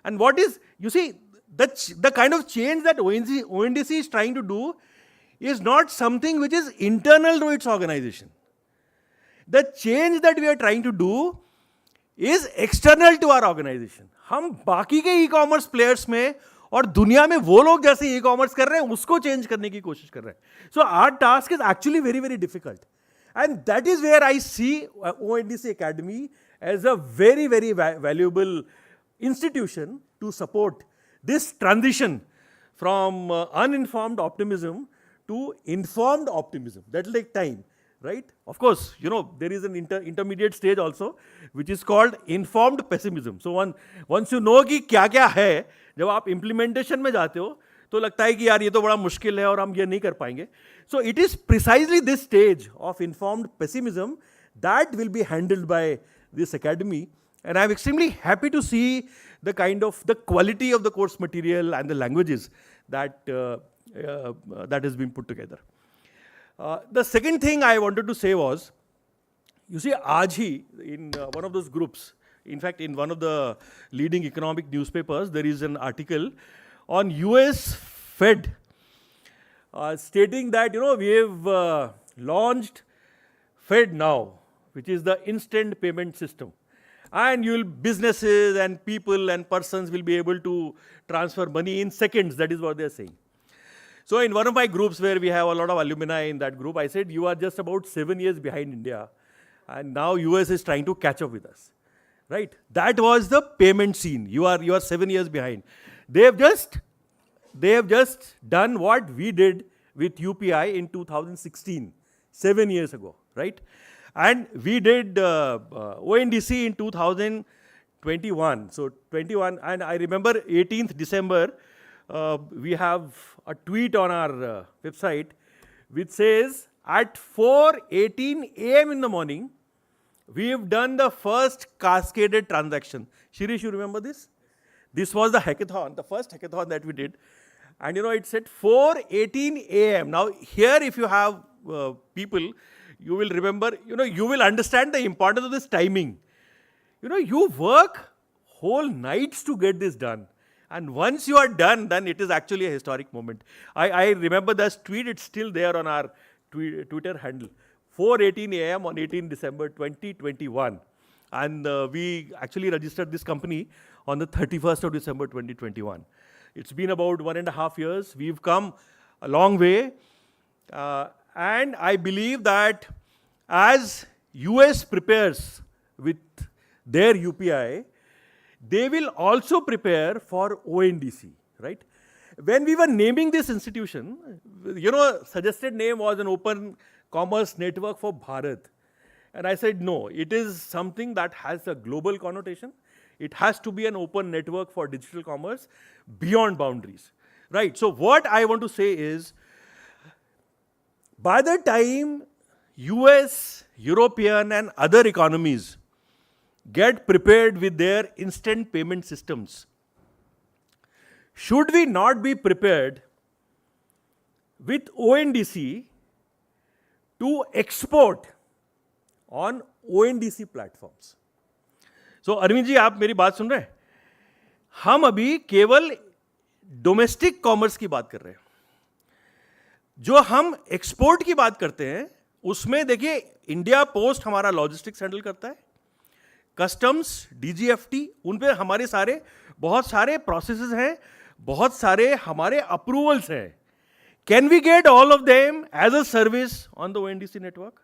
And what is, the kind of change that ONDC is trying to do is not something which is internal to its organization. The change that we are trying to do is external to our organization. हम बाकी के e-commerce players में और दुनिया में वो लोग जैसे e-commerce कर रहे हैं उसको change करने की कोशिश कर रहे हैं. So our task is actually very, very difficult. And that is where I see ONDCAcademy as a very, very valuable institution to support this transition from uninformed optimism to informed optimism. That will take time, right? Of course, there is an intermediate stage also, which is called informed pessimism. So once you know कि क्या-क्या है, जब आप implementation में जाते हो, तो लगता है कि यार ये तो बड़ा मुश्किल है और हम ये नहीं कर पाएंगे. So it is precisely this stage of informed pessimism that will be handled by this academy. And I'm extremely happy to see the quality of the course material and the languages that has been put together. The second thing I wanted to say was, आज ही in one of those groups, in fact in one of the leading economic newspapers, there is an article on US Fed, stating that, we have launched Fed Now, which is the instant payment system. And businesses and people and persons will be able to transfer money in seconds. That is what they're saying. So in one of my groups where we have a lot of alumni in that group, I said, you are just about 7 years behind India. And now US is trying to catch up with us. Right? That was the payment scene. You are 7 years behind. They have just done what we did with UPI in 2016, 7 years ago, right? And we did ONDC in 2021. So 21, and I remember 18th December, we have a tweet on our website which says at 4:18 a.m. in the morning, we have done the first cascaded transaction. Shirish, you remember this? This was the hackathon, the first hackathon that we did. And it said 4:18 a.m. Now here if you have people, you will remember, you will understand the importance of this timing. You work whole nights to get this done. And once you are done, then it is actually a historic moment. I remember this tweet, it's still there on our Twitter handle. 4:18 a.m. on 18 December 2021. And we actually registered this company on the 31st of December 2021. It's been about 1.5 years. We've come a long way. And I believe that as US prepares with their UPI, they will also prepare for ONDC, right? When we were naming this institution, suggested name was an open commerce network for Bharat. And I said, no, it is something that has a global connotation. It has to be an open network for digital commerce beyond boundaries, right? So what I want to say is, by the time US, European and other economies get prepared with their instant payment systems, should we not be prepared with ONDC to export on ONDC platforms? So Arvind ji, आप मेरी बात सुन रहे हैं? हम अभी केवल domestic commerce की बात कर रहे हैं. जो हम एक्सपोर्ट की बात करते हैं, उसमें देखिए इंडिया पोस्ट हमारा लॉजिस्टिक्स हैंडल करता है, कस्टम्स, डीजीएफटी, उन पे हमारे बहुत सारे प्रोसेसेस हैं, बहुत सारे हमारे अप्रूवल्स हैं. Can we get all of them as a service on the ONDC network?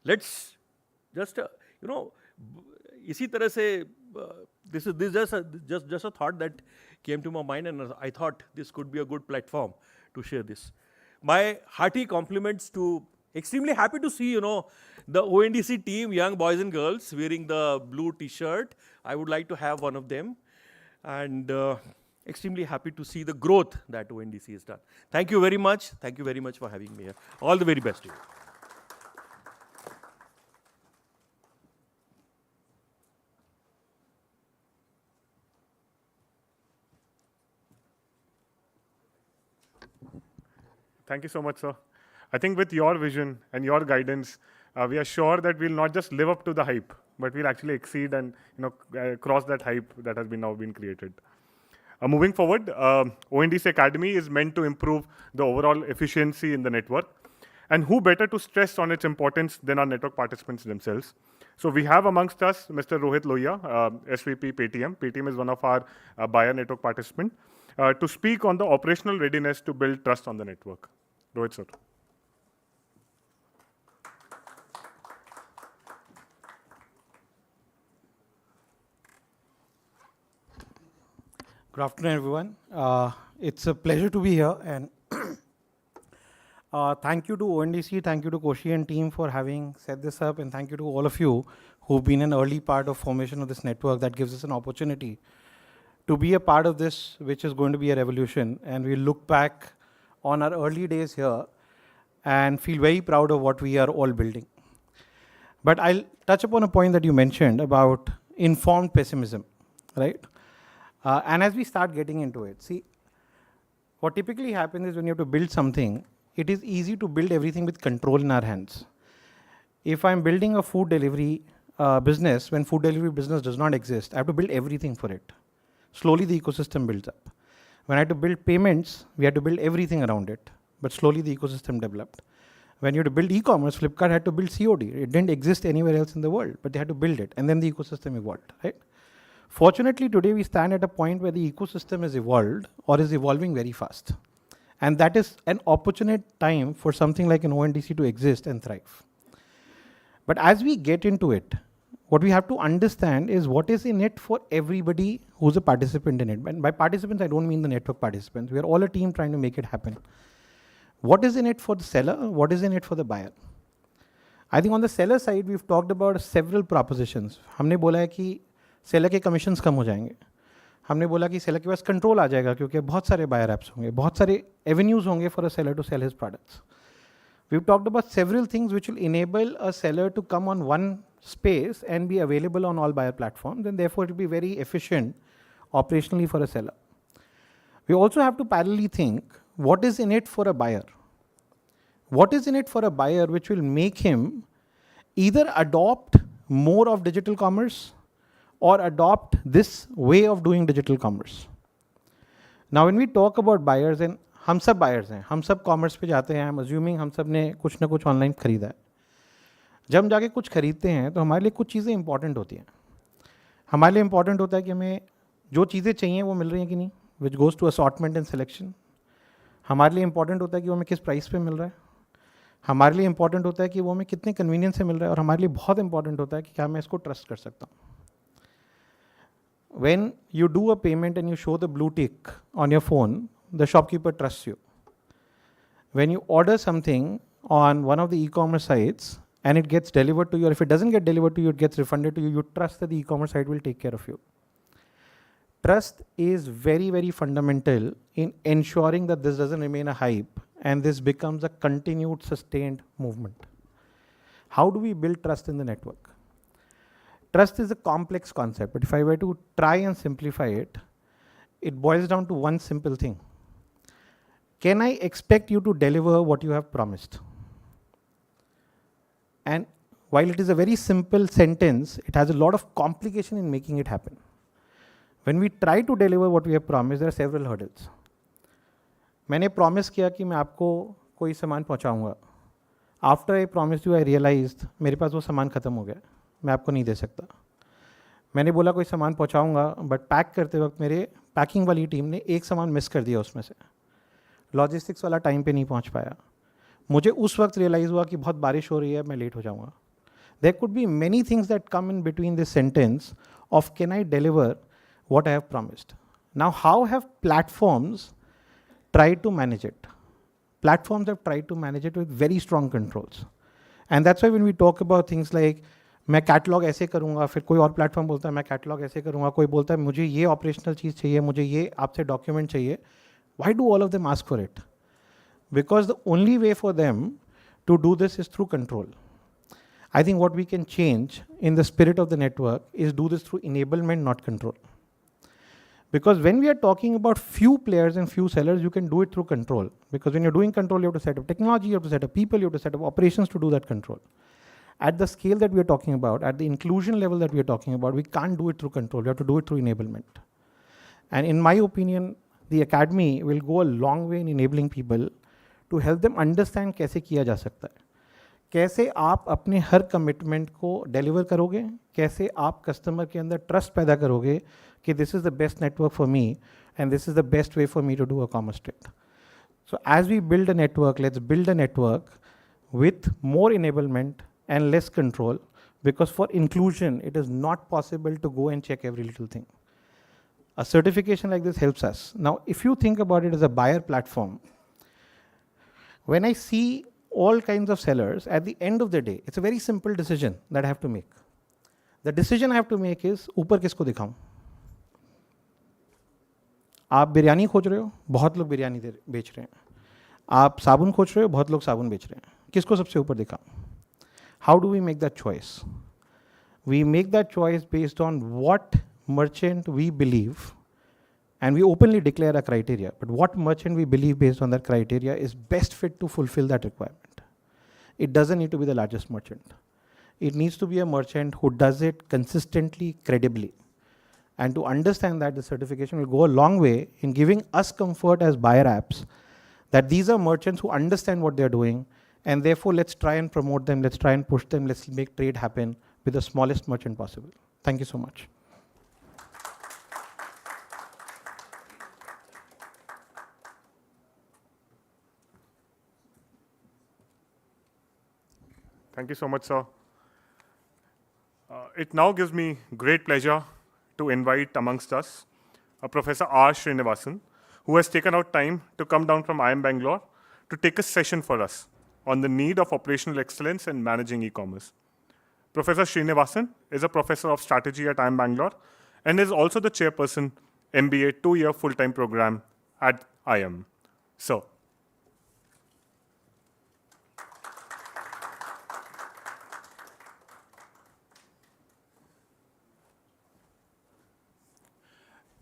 Let's just इसी तरह से this is just a thought that came to my mind, and I thought this could be a good platform to share this. My hearty compliments to, extremely happy to see, the ONDC team, young boys and girls wearing the blue t-shirt. I would like to have one of them, and extremely happy to see the growth that ONDC has done. Thank you very much. Thank you very much for having me here. All the very best to you. Thank you so much, sir. I think with your vision and your guidance, we are sure that we'll not just live up to the hype, but we'll actually exceed and cross that hype that has now been created. Moving forward, ONDCAcademy is meant to improve the overall efficiency in the network. And who better to stress on its importance than our network participants themselves? So we have amongst us Mr. Rohit Lohia, SVP Paytm. Paytm is one of our buyer network participants. To speak on the operational readiness to build trust on the network. Rohit, sir. Good afternoon, everyone. It's a pleasure to be here, and thank you to ONDC, thank you to Koshi and team for having set this up, and thank you to all of you who've been an early part of formation of this network that gives us an opportunity to be a part of this, which is going to be a revolution. And we look back on our early days here and feel very proud of what we are all building. But I'll touch upon a point that you mentioned about informed pessimism, right? And as we start getting into it, see, what typically happens is when you have to build something, it is easy to build everything with control in our hands. If I'm building a food delivery business, when food delivery business does not exist, I have to build everything for it. Slowly the ecosystem builds up. When I had to build payments, we had to build everything around it. But slowly the ecosystem developed. When you had to build e-commerce, Flipkart had to build COD. It didn't exist anywhere else in the world, but they had to build it. And then the ecosystem evolved, right? Fortunately, today we stand at a point where the ecosystem is evolved or is evolving very fast. And that is an opportune time for something like an ONDC to exist and thrive. But as we get into it, what we have to understand is what is in it for everybody who's a participant in it. And by participants, I don't mean the network participants. We are all a team trying to make it happen. What is in it for the seller? What is in it for the buyer? I think on the seller side, we've talked about several propositions. हमने बोला है कि seller के commissions कम हो जाएंगे. हमने बोला कि seller के पास control आ जाएगा क्योंकि बहुत सारे buyer apps होंगे, बहुत सारे avenues होंगे for a seller to sell his products. We've talked about several things which will enable a seller to come on one space and be available on all buyer platforms, and therefore it will be very efficient operationally for a seller. We also have to parallelly think what is in it for a buyer. What is in it for a buyer which will make him either adopt more of digital commerce or adopt this way of doing digital commerce. Now when we talk about buyers, and हम सब buyers हैं, हम सब commerce पे जाते हैं, I'm assuming हम सब ने कुछ ना कुछ online खरीदा है. जब हम जाके कुछ खरीदते हैं तो हमारे लिए कुछ चीज़ें इंपॉर्टेंट होती हैं. हमारे लिए इंपॉर्टेंट होता है कि हमें जो चीज़ें चाहिए वो मिल रही हैं कि नहीं, which goes to assortment and selection. हमारे लिए इंपॉर्टेंट होता है कि वो हमें किस प्राइस पे मिल रहा है. हमारे लिए इंपॉर्टेंट होता है कि वो हमें कितने कन्वीनियंस से मिल रहा है. और हमारे लिए बहुत इंपॉर्टेंट होता है कि क्या मैं इसको ट्रस्ट कर सकता हूँ. When you do a payment and you show the blue tick on your phone, the shopkeeper trusts you. When you order something on one of the e-commerce sites and it gets delivered to you, or if it doesn't get delivered to you, it gets refunded to you, you trust that the e-commerce site will take care of you. Trust is very, very fundamental in ensuring that this doesn't remain a hype and this becomes a continued, sustained movement. How do we build trust in the network? Trust is a complex concept, but if I were to try and simplify it, it boils down to one simple thing. Can I expect you to deliver what you have promised? And while it is a very simple sentence, it has a lot of complication in making it happen. When we try to deliver what we have promised, there are several hurdles. मैंने promise किया कि मैं आपको कोई सामान पहुंचाऊंगा. After I promised you, I realized मेरे पास वो सामान ख़त्म हो गया, मैं आपको नहीं दे सकता. मैंने बोला कोई सामान पहुंचाऊंगा, बट पैक करते वक्त मेरे पैकिंग वाली टीम ने एक सामान मिस कर दिया उसमें से. लॉजिस्टिक्स वाला टाइम पे नहीं पहुंच पाया. मुझे उस वक्त रियलाइज़ हुआ कि बहुत बारिश हो रही है, मैं लेट हो जाऊंगा. There could be many things that come in between this sentence of can I deliver what I have promised. Now, how have platforms tried to manage it? Platforms have tried to manage it with very strong controls. And that's why when we talk about things like मैं catalogue ऐसे करूँगा, फिर कोई और platform बोलता है मैं catalogue ऐसे करूँगा, कोई बोलता है मुझे ये ऑपरेशनल चीज़ चाहिए, मुझे ये आपसे डॉक्यूमेंट चाहिए. Why do all of them ask for it? Because the only way for them to do this is through control. I think what we can change in the spirit of the network is do this through enablement, not control. Because when we are talking about few players and few sellers, you can do it through control. Because when you're doing control, you have to set up technology, you have to set up people, you have to set up operations to do that control. At the scale that we are talking about, at the inclusion level that we are talking about, we can't do it through control. We have to do it through enablement. And in my opinion, the academy will go a long way in enabling people to help them understand कैसे किया जा सकता है, कैसे आप अपने हर commitment को deliver करोगे, कैसे आप कस्टमर के अंदर ट्रस्ट पैदा करोगे कि this is the best network for me and this is the best way for me to do a commerce trade. So as we build a network, let's build a network with more enablement and less control, because for inclusion, it is not possible to go and check every little thing. A certification like this helps us. Now, if you think about it as a buyer platform, when I see all kinds of sellers, at the end of the day, it's a very simple decision that I have to make. The decision I have to make is, ऊपर किसको दिखाऊं? आप बिरयानी खोज रहे हो, बहुत लोग बिरयानी बेच रहे हैं. आप साबुन खोज रहे हो, बहुत लोग साबुन बेच रहे हैं. किसको सबसे ऊपर दिखाऊं? How do we make that choice? We make that choice based on what merchant we believe, and we openly declare a criteria, but what merchant we believe based on that criteria is best fit to fulfill that requirement. It doesn't need to be the largest merchant. It needs to be a merchant who does it consistently, credibly. And to understand that, the certification will go a long way in giving us comfort as buyer apps that these are merchants who understand what they're doing, and therefore let's try and promote them, let's try and push them, let's make trade happen with the smallest merchant possible. Thank you so much. Thank you so much, sir. It now gives me great pleasure to invite amongst us Professor R. Srinivasan, who has taken out time to come down from IIM Bangalore to take a session for us on the need of operational excellence in managing e-commerce. Professor Srinivasan is a professor of strategy at IIM Bangalore and is also the chairperson MBA 2-year full-time program at IIM. So,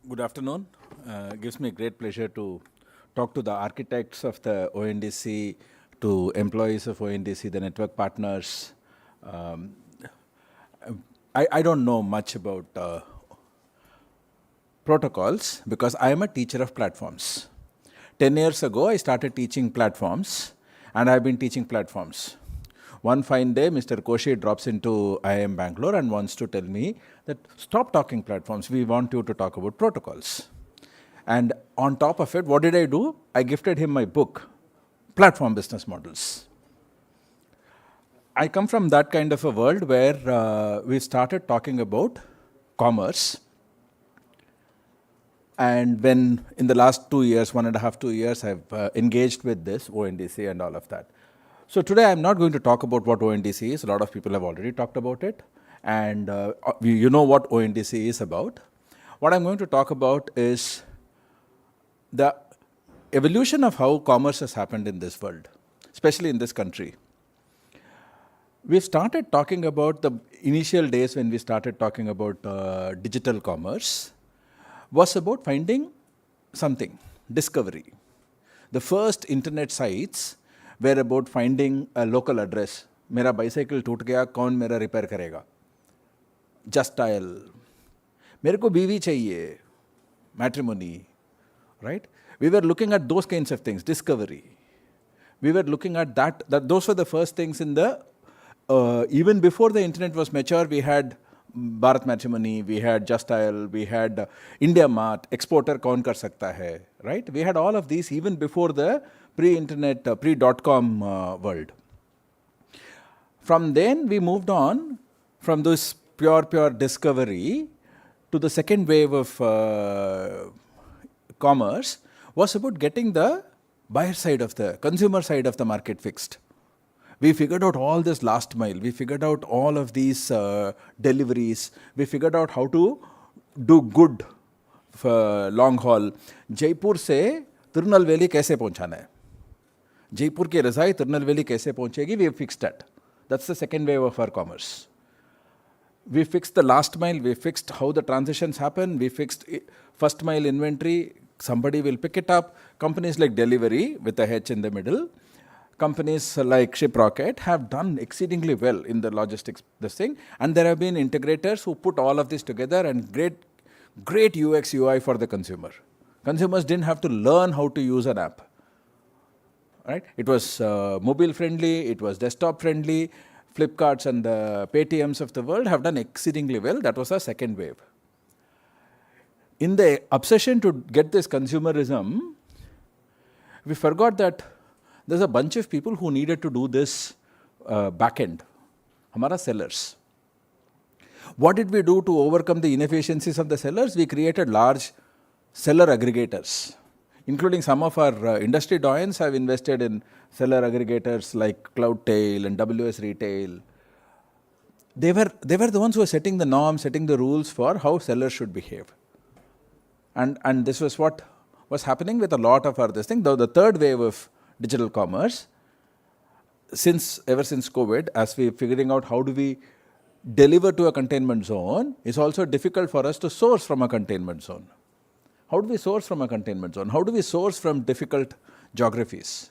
Good afternoon. It gives me great pleasure to talk to the architects of the ONDC, to employees of ONDC, the network partners. I don't know much about protocols because I am a teacher of platforms. 10 years ago, I started teaching platforms, and I've been teaching platforms. One fine day, Mr. Koshi drops into IIM Bangalore and wants to tell me that stop talking platforms, we want you to talk about protocols. And on top of it, what did I do? I gifted him my book, Platform Business Models. I come from that kind of a world where we started talking about commerce. And when in the last 2 years, 1.5, 2 years, I've engaged with this ONDC and all of that. So today I'm not going to talk about what ONDC is. A lot of people have already talked about it. And you know what ONDC is about. What I'm going to talk about is the evolution of how commerce has happened in this world, especially in this country. We've started talking about the initial days when we started talking about digital commerce was about finding something, discovery. The first internet sites were about finding a local address. मेरा bicycle टूट गया, कौन मेरा repair करेगा? Just dial. मेरे को बीवी चाहिए, matrimony, right? We were looking at those kinds of things, discovery. We were looking at that those were the first things in the, even before the internet was mature, we had Bharat Matrimony, we had Just Dial, we had India Mart, exporter kaun kar sakta hai, right? We had all of these even before the pre-internet, pre-dot-com world. From then we moved on from this pure discovery to the second wave of commerce was about getting the buyer side of the, consumer side of the market fixed. We figured out all this last mile. We figured out all of these deliveries. We figured out how to do good for long haul. Jaipur से Tirunelveli कैसे पहुंचाना है? Jaipur की रज़ाई Tirunelveli कैसे पहुंचेगी? We fixed that. That's the second wave of our commerce. We fixed the last mile. We fixed how the transitions happen. We fixed first mile inventory. Somebody will pick it up. Companies like Delivery with a H in the middle. Companies like Shiprocket have done exceedingly well in the logistics, this thing. And there have been integrators who put all of this together and great UX, UI for the consumer. Consumers didn't have to learn how to use an app. Right? It was mobile friendly, it was desktop friendly. Flipkarts and the Paytms of the world have done exceedingly well. That was our second wave. In the obsession to get this consumerism, we forgot that there's a bunch of people who needed to do this back end. Hamara sellers. What did we do to overcome the inefficiencies of the sellers? We created large seller aggregators, including some of our industry doyens have invested in seller aggregators like Cloudtail and WS Retail. They were the ones who were setting the norms, setting the rules for how sellers should behave. And this was what was happening with a lot of our this thing. The third wave of digital commerce, ever since COVID, as we're figuring out how do we deliver to a containment zone, it's also difficult for us to source from a containment zone. How do we source from a containment zone? How do we source from difficult geographies?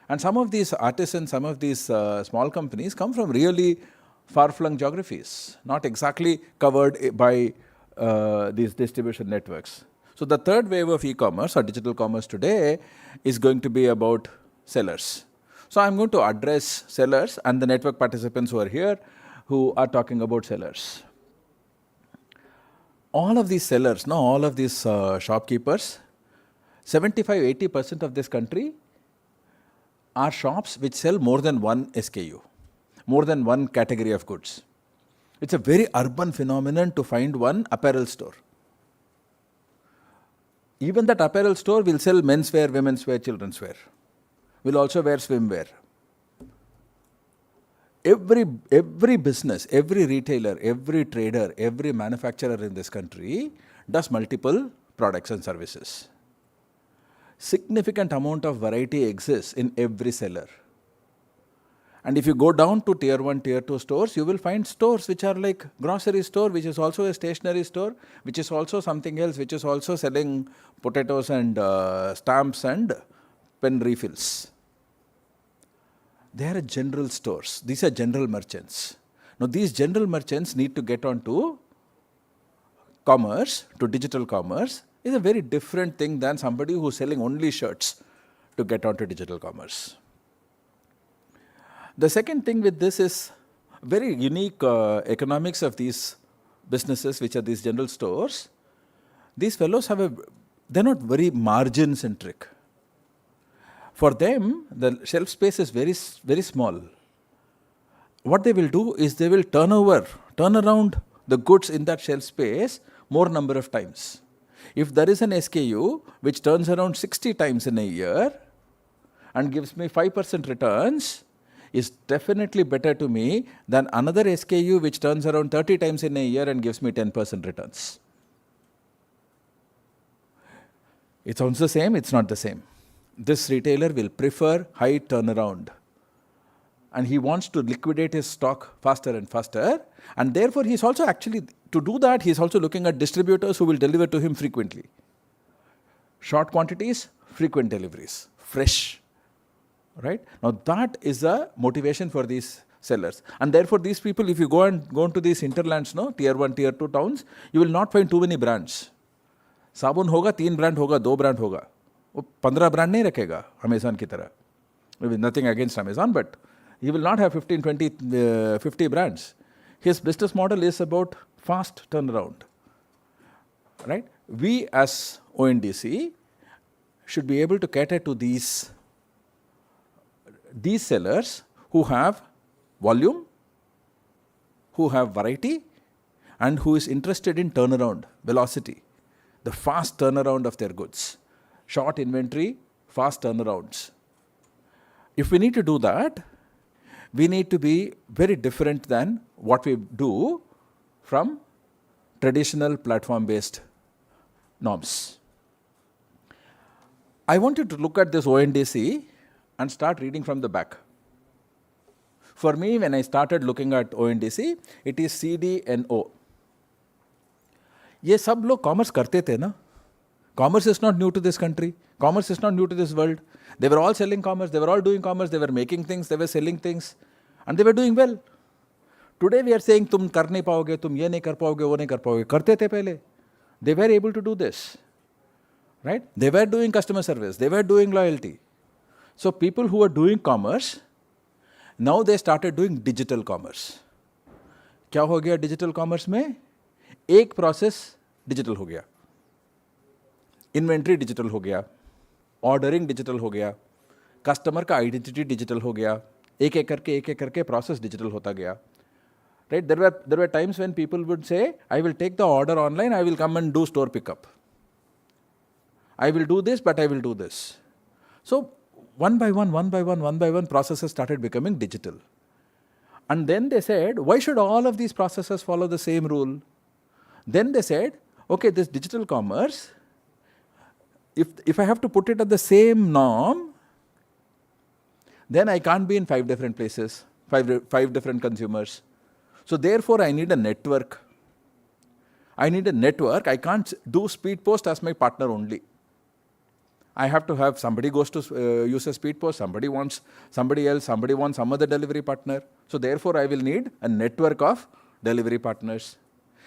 And some of these artisans, some of these small companies come from really far-flung geographies, not exactly covered by these distribution networks. So the third wave of e-commerce or digital commerce today is going to be about sellers. So I'm going to address sellers and the network participants who are here who are talking about sellers. All of these sellers, no, all of these shopkeepers, 75-80% of this country are shops which sell more than one SKU, more than one category of goods. It's a very urban phenomenon to find one apparel store. Even that apparel store will sell menswear, women's wear, children's wear. Will also wear swimwear. Every business, every retailer, every trader, every manufacturer in this country does multiple products and services. Significant amount of variety exists in every seller. And if you go down to tier 1, tier 2 stores, you will find stores which are like grocery store, which is also a stationery store, which is also something else, which is also selling potatoes and stamps and pen refills. They are general stores. These are general merchants. Now these general merchants need to get onto commerce, to digital commerce, is a very different thing than somebody who's selling only shirts to get onto digital commerce. The second thing with this is very unique economics of these businesses, which are these general stores. These fellows they're not very margin centric. For them, the shelf space is very, very small. What they will do is they will turn around the goods in that shelf space more number of times. If there is an SKU which turns around 60 times in a year and gives me 5% returns, is definitely better to me than another SKU which turns around 30 times in a year and gives me 10% returns. It sounds the same, it's not the same. This retailer will prefer high turnaround. And he wants to liquidate his stock faster and faster. And therefore, he's also actually, to do that, he's also looking at distributors who will deliver to him frequently. Short quantities, frequent deliveries, fresh. Right? Now that is a motivation for these sellers. And therefore, these people, if you go into these hinterlands, no, tier 1, tier 2 towns, you will not find too many brands. Sabun hoga, 3 brand hoga, 2 brand hoga. वो 15 brand नहीं रखेगा Amazon की तरह. Maybe nothing against Amazon, but he will not have 15, 20, 50 brands. His business model is about fast turnaround. Right? We as ONDC should be able to cater to these sellers who have volume, who have variety, and who is interested in turnaround, velocity, the fast turnaround of their goods. Short inventory, fast turnarounds. If we need to do that, we need to be very different than what we do from traditional platform-based norms. I want you to look at this ONDC and start reading from the back. For me, when I started looking at ONDC, it is CDNO. ये सब लोग commerce करते थे ना? Commerce is not new to this country. Commerce is not new to this world. They were all selling commerce. They were all doing commerce. They were making things. They were selling things. And they were doing well. Today we are saying, तुम कर नहीं पाओगे, तुम ये नहीं कर पाओगे, वो नहीं कर पाओगे. करते थे पहले. They were able to do this. Right? They were doing customer service. They were doing loyalty. So people who were doing commerce, now they started doing digital commerce. क्या हो गया digital commerce में? एक process digital हो गया. Inventory digital हो गया. Ordering digital हो गया. Customer का identity digital हो गया. एक एक करके process digital होता गया. Right? There were times when people would say, I will take the order online, I will come and do store pickup. I will do this, but I will do this. So one by one, processes started becoming digital. And then they said, why should all of these processes follow the same rule? Then they said, okay, this digital commerce, if I have to put it at the same norm, then I can't be in 5 different places, five different consumers. So therefore, I need a network. I can't do speed post as my partner only. I have to have somebody goes to use a speed post, somebody wants somebody else, somebody wants some other delivery partner. So therefore, I will need a network of delivery partners.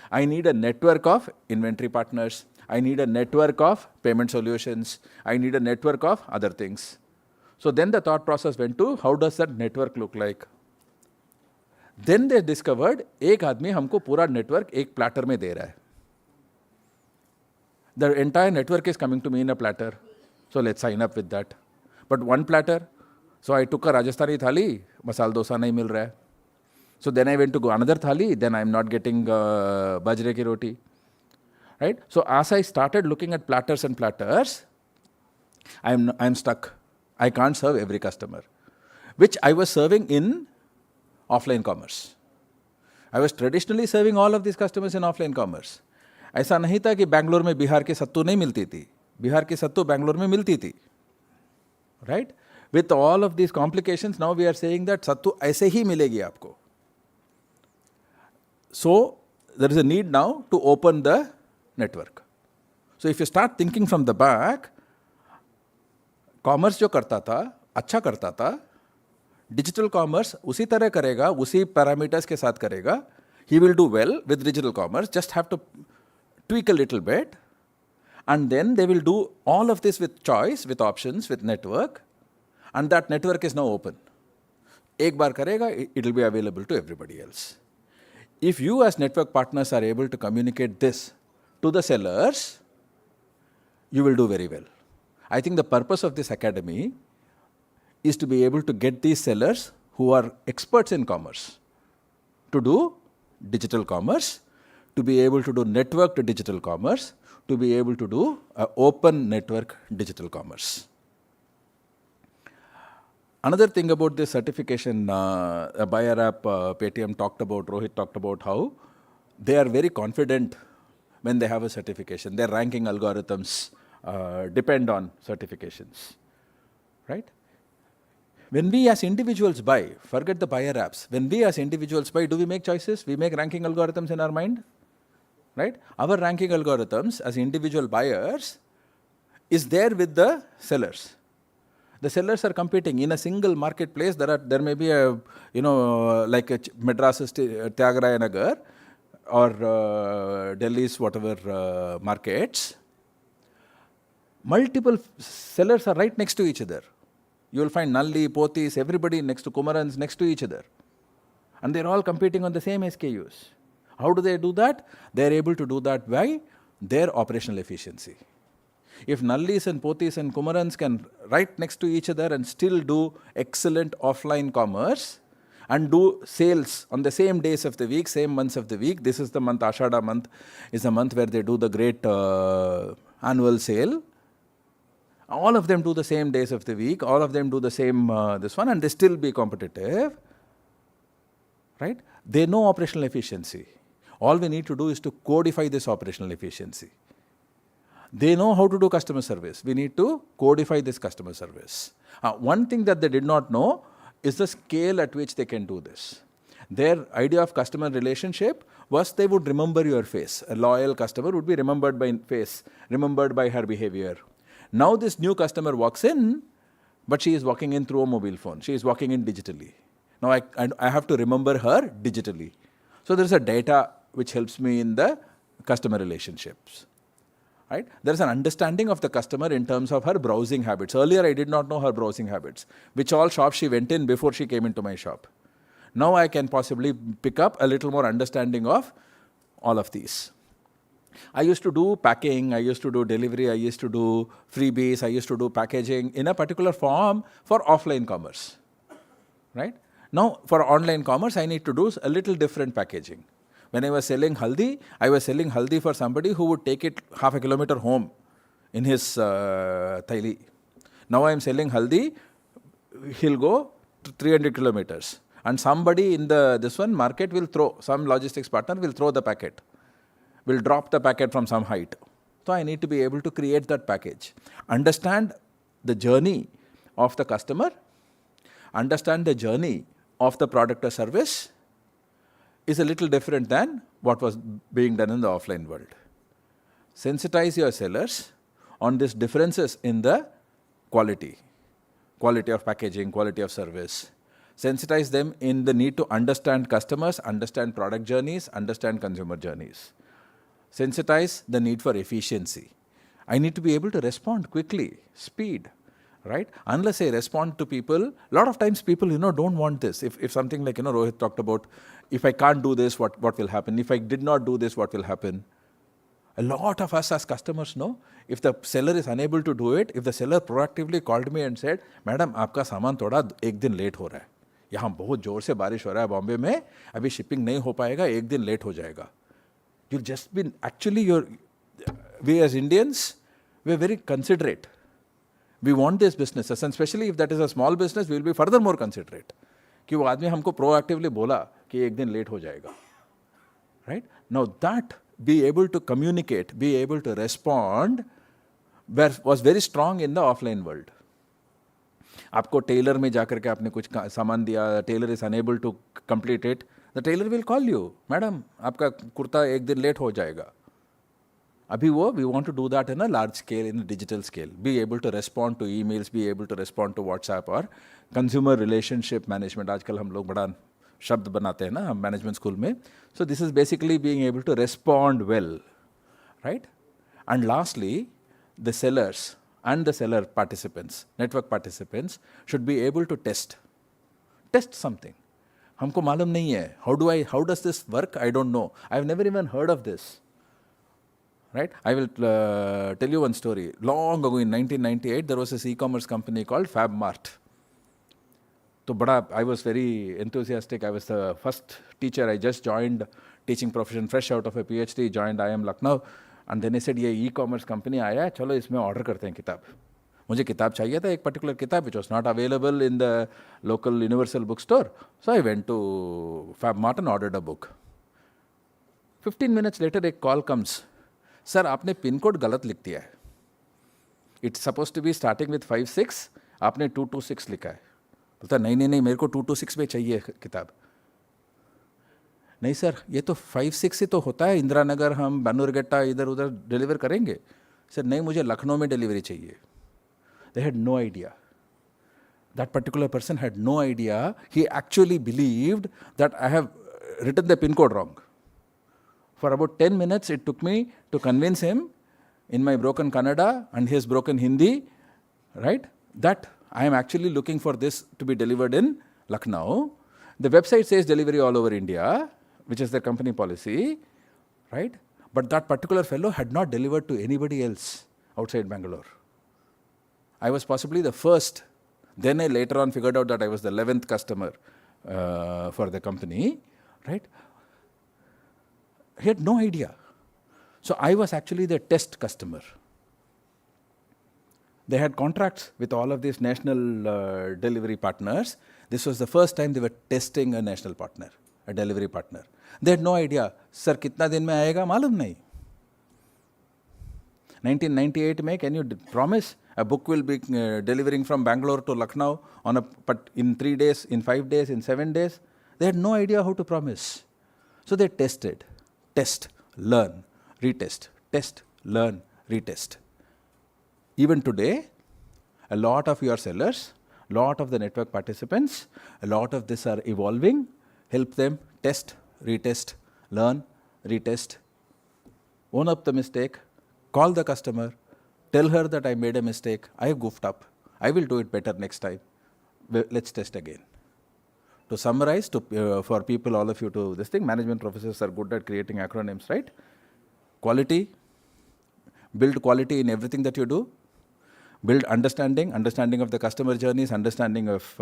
I need a network of inventory partners. I need a network of payment solutions. I need a network of other things. So then the thought process went to, how does that network look like? Then they discovered, एक आदमी हमको पूरा network एक platter में दे रहा है. The entire network is coming to me in a platter. So let's sign up with that. But one platter. So I took a Rajasthani thali, masala dosa nahi mil raha hai. So then I went to go another thali, then I'm not getting bajre ki roti. Right? So as I started looking at platters and platters, I'm stuck. I can't serve every customer, which I was serving in offline commerce. I was traditionally serving all of these customers in offline commerce. ऐसा नहीं था कि बैंगलोर में बिहार की सत्तू नहीं मिलती थी. बिहार की सत्तू बैंगलोर में मिलती थी. Right? With all of these complications, now we are saying that sattu ऐसे ही मिलेगी आपको. So there is a need now to open the network. So if you start thinking from the back, commerce जो करता था, अच्छा करता था, digital commerce उसी तरह करेगा, उसी parameters के साथ करेगा. He will do well with digital commerce, just have to tweak a little bit, and then they will do all of this with choice, with options, with network, and that network is now open. एक बार करेगा, it will be available to everybody else. If you as network partners are able to communicate this to the sellers, you will do very well. I think the purpose of this academy is to be able to get these sellers who are experts in commerce to do digital commerce, to be able to do network to digital commerce, to be able to do open network digital commerce. Another thing about this certification, Buyer App, Paytm talked about, Rohit talked about how they are very confident when they have a certification. Their ranking algorithms depend on certifications, right? When we as individuals buy, forget the buyer apps, when we as individuals buy, do we make choices? We make ranking algorithms in our mind, right? Our ranking algorithms as individual buyers is there with the sellers. The sellers are competing in a single marketplace. There may be a, like a Madras's Tyagaraja Nagar or Delhi's whatever markets. Multiple sellers are right next to each other. You will find Nalli, Pothis, everybody next to Kumarans, next to each other. And they're all competing on the same SKUs. How do they do that? They're able to do that by their operational efficiency. If Nallis and Pothis and Kumarans can right next to each other and still do excellent offline commerce and do sales on the same days of the week, same months of the week, this is the month, Ashada month is a month where they do the great annual sale. All of them do the same days of the week, all of them do the same this one, and they still be competitive, right? They know operational efficiency. All we need to do is to codify this operational efficiency. They know how to do customer service. We need to codify this customer service. One thing that they did not know is the scale at which they can do this. Their idea of customer relationship was they would remember your face. A loyal customer would be remembered by face, remembered by her behavior. Now this new customer walks in, but she is walking in through a mobile phone. She is walking in digitally. Now I have to remember her digitally. So there is a data which helps me in the customer relationships. Right? There is an understanding of the customer in terms of her browsing habits. Earlier I did not know her browsing habits, which all shops she went in before she came into my shop. Now I can possibly pick up a little more understanding of all of these. I used to do packing, I used to do delivery, I used to do freebies, I used to do packaging in a particular form for offline commerce, right? Now for online commerce, I need to do a little different packaging. When I was selling haldi for somebody who would take it half a kilometer home in his thaili. Now I am selling haldi, he'll go to 300 kilometers. And somebody in this one market will throw, some logistics partner will throw the packet. Will drop the packet from some height. So I need to be able to create that package. Understand the journey of the customer, understand the journey of the product or service is a little different than what was being done in the offline world. Sensitize your sellers on these differences in the quality of packaging, quality of service. sensitize them in the need to understand customers, understand product journeys, understand consumer journeys. Sensitize the need for efficiency. I need to be able to respond quickly, speed, right? Unless I respond to people, a lot of times people, don't want this. If something like, Rohit talked about, if I can't do this, what will happen? If I did not do this, what will happen? A lot of us as customers know, if the seller is unable to do it, if the seller proactively called me and said, Madam, आपका सामान थोड़ा एक दिन late हो रहा है, यहाँ बहुत जोर से बारिश हो रहा है बॉम्बे में, अभी शिपिंग नहीं हो पाएगा, एक दिन लेट हो जाएगा. You'll just been, actually we as Indians, we're very considerate. We want these businesses, and especially if that is a small business, we will be further more considerate. कि वो आदमी हमको proactively बोला कि एक दिन लेट हो जाएगा. Right? Now that, be able to communicate, be able to respond, was very strong in the offline world. आपको टेलर में जाकर के आपने कुछ सामान दिया, Taylor is unable to complete it, the tailor will call you, madam, आपका कुर्ता एक दिन लेट हो जाएगा. अभी we want to do that in a large scale, in a digital scale. Be able to respond to emails, be able to respond to WhatsApp or consumer relationship management. आजकल हम लोग बड़ा शब्द बनाते हैं ना management school में. So this is basically being able to respond well, right? And lastly, the sellers and the seller participants, network participants, should be able to test something. हमको मालूम नहीं है. How does this work? I don't know. I've never even heard of this. Right? I will tell you one story. Long ago in 1998, there was this e-commerce company called FabMart. So, I was very enthusiastic. I was the first teacher. I just joined teaching profession, fresh out of a PhD, joined IIM Lucknow. And then I said, ये e-commerce company आया है, चलो इसमें order करते हैं किताब. मुझे किताब चाहिए था, एक particular किताब which was not available in the local universal bookstore. So I went to FabMart and ordered a book. 15 minutes later, a call comes. Sir आपने पिन कोड गलत लिख दिया है. It's suppose to be starting with 56, आपने 226 लिखा है. बोलता नहीं मेरे को 226 में चाहिए किताब. नहीं सर ये तो 56 ही तो होता है, इंदिरा नगर हम बनूरगट्टा इधर उधर डिलीवर करेंगे. सर नहीं मुझे लखनऊ में डिलीवरी चाहिए. They had no idea. That particular person had no idea. He actually believed that I have written the pin code wrong. For about 10 minutes, it took me to convince him in my broken Kannada and his broken Hindi, right, that I am actually looking for this to be delivered in Lucknow. The website says delivery all over India, which is their company policy, right? But that particular fellow had not delivered to anybody else outside Bangalore. I was possibly the first. Then I later on figured out that I was the 11th customer for the company, right? He had no idea. So I was actually the test customer. They had contracts with all of these national delivery partners. This was the first time they were testing a national partner, a delivery partner. They had no idea. Sir, kitna din mein aayega? Malum nahi. 1998 mein, can you promise a book will be delivering from Bangalore to Lucknow in 3 days, in 5 days, in 7 days? They had no idea how to promise. So they tested. Test, learn, retest, test, learn, retest. Even today, a lot of your sellers, a lot of the network participants, a lot of this are evolving. Help them test, retest, learn, retest. Own up the mistake, call the customer, tell her that I made a mistake, I have goofed up, I will do it better next time. Let's test again. To summarize, for people, all of you, to this thing, management professors are good at creating acronyms, right? Quality, build quality in everything that you do. Build understanding of the customer journeys, understanding of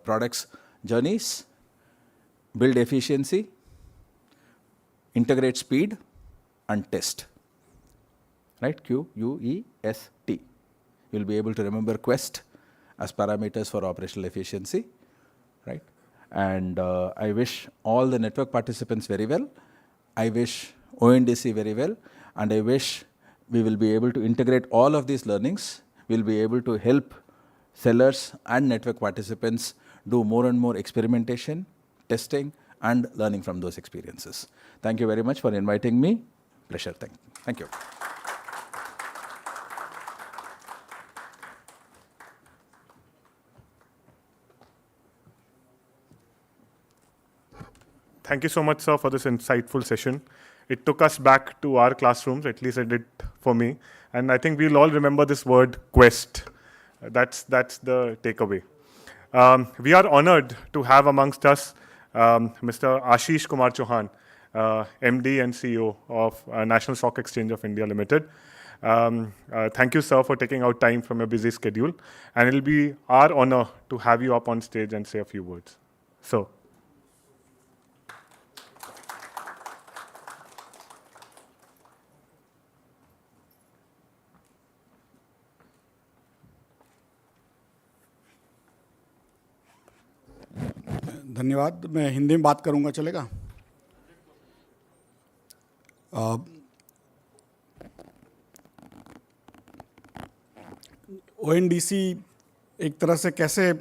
products journeys. Build efficiency, integrate speed, and test. Right? QUEST. You'll be able to remember Quest as parameters for operational efficiency, right? And I wish all the network participants very well. I wish ONDC very well. And I wish we will be able to integrate all of these learnings. We'll be able to help sellers and network participants do more and more experimentation, testing, and learning from those experiences. Thank you very much for inviting me. Pleasure. Thank you. Thank you so much, sir, for this insightful session. It took us back to our classrooms, at least it did for me. And I think we'll all remember this word, quest. That's the takeaway. We are honored to have amongst us Mr. Ashish Kumar Chauhan, MD and CEO of National Stock Exchange of India Limited. Thank you, sir, for taking out time from your busy schedule. And it'll be our honor to have you up on stage and say a few words. So. धन्यवाद। मैं हिंदी में बात करूंगा, चलेगा? ONDC एक तरह से कैसे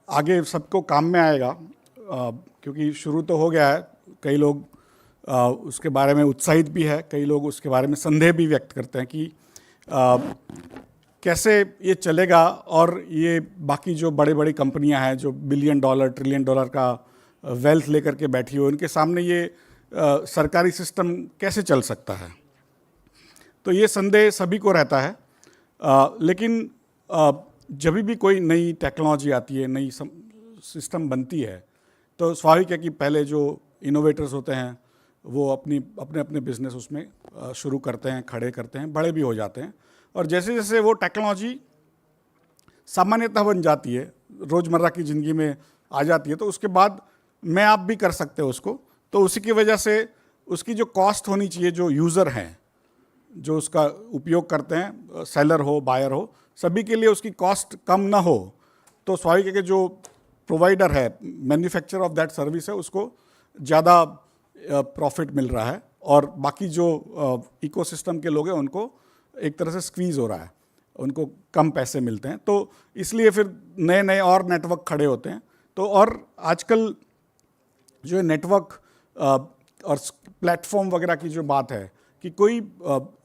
आगे सबको काम में आएगा, क्योंकि शुरू तो हो गया है, कई लोग उसके बारे में उत्साहित भी है, कई लोग उसके बारे में संदेह भी व्यक्त करते हैं कि कैसे ये चलेगा और ये बाकी जो बड़ी बड़ी कंपनियां हैं जो बिलियन डॉलर ट्रिलियन डॉलर का वेल्थ लेकर के बैठी हो, उनके सामने ये सरकारी सिस्टम कैसे चल सकता है। तो ये संदेह सभी को रहता है। लेकिन जब भी कोई नई टेक्नोलॉजी आती है, नई सिस्टम बनती है, तो स्वाभाविक है कि पहले जो इनोवेटर्स होते हैं वो अपने अपने बिजनेस उसमें शुरू करते हैं, खड़े करते हैं, बड़े भी हो जाते हैं। और जैसे जैसे वो टेक्नोलॉजी सामान्यतः बन जाती है, रोज़मर्रा की ज़िंदगी में आ जाती है, तो उसके बाद मैं आप भी कर सकते हो उसको। तो उसी की वजह से उसकी जो कॉस्ट होनी चाहिए, जो यूज़र हैं, जो उसका उपयोग करते हैं, सेलर हो बायर हो, सभी के लिए उसकी कॉस्ट कम ना हो, तो स्वाभाविक है कि जो प्रोवाइडर है, मैन्युफैक्चरर ऑफ दैट सर्विस है, उसको ज़्यादा प्रॉफिट मिल रहा है और बाकी जो इकोसिस्टम के लोग हैं उनको एक तरह से स्क्वीज़ हो रहा है, उनको कम पैसे मिलते हैं। तो इसलिए फिर नए नए और नेटवर्क खड़े होते हैं। तो और आजकल जो नेटवर्क और प्लेटफॉर्म वगैरह की जो बात है कि कोई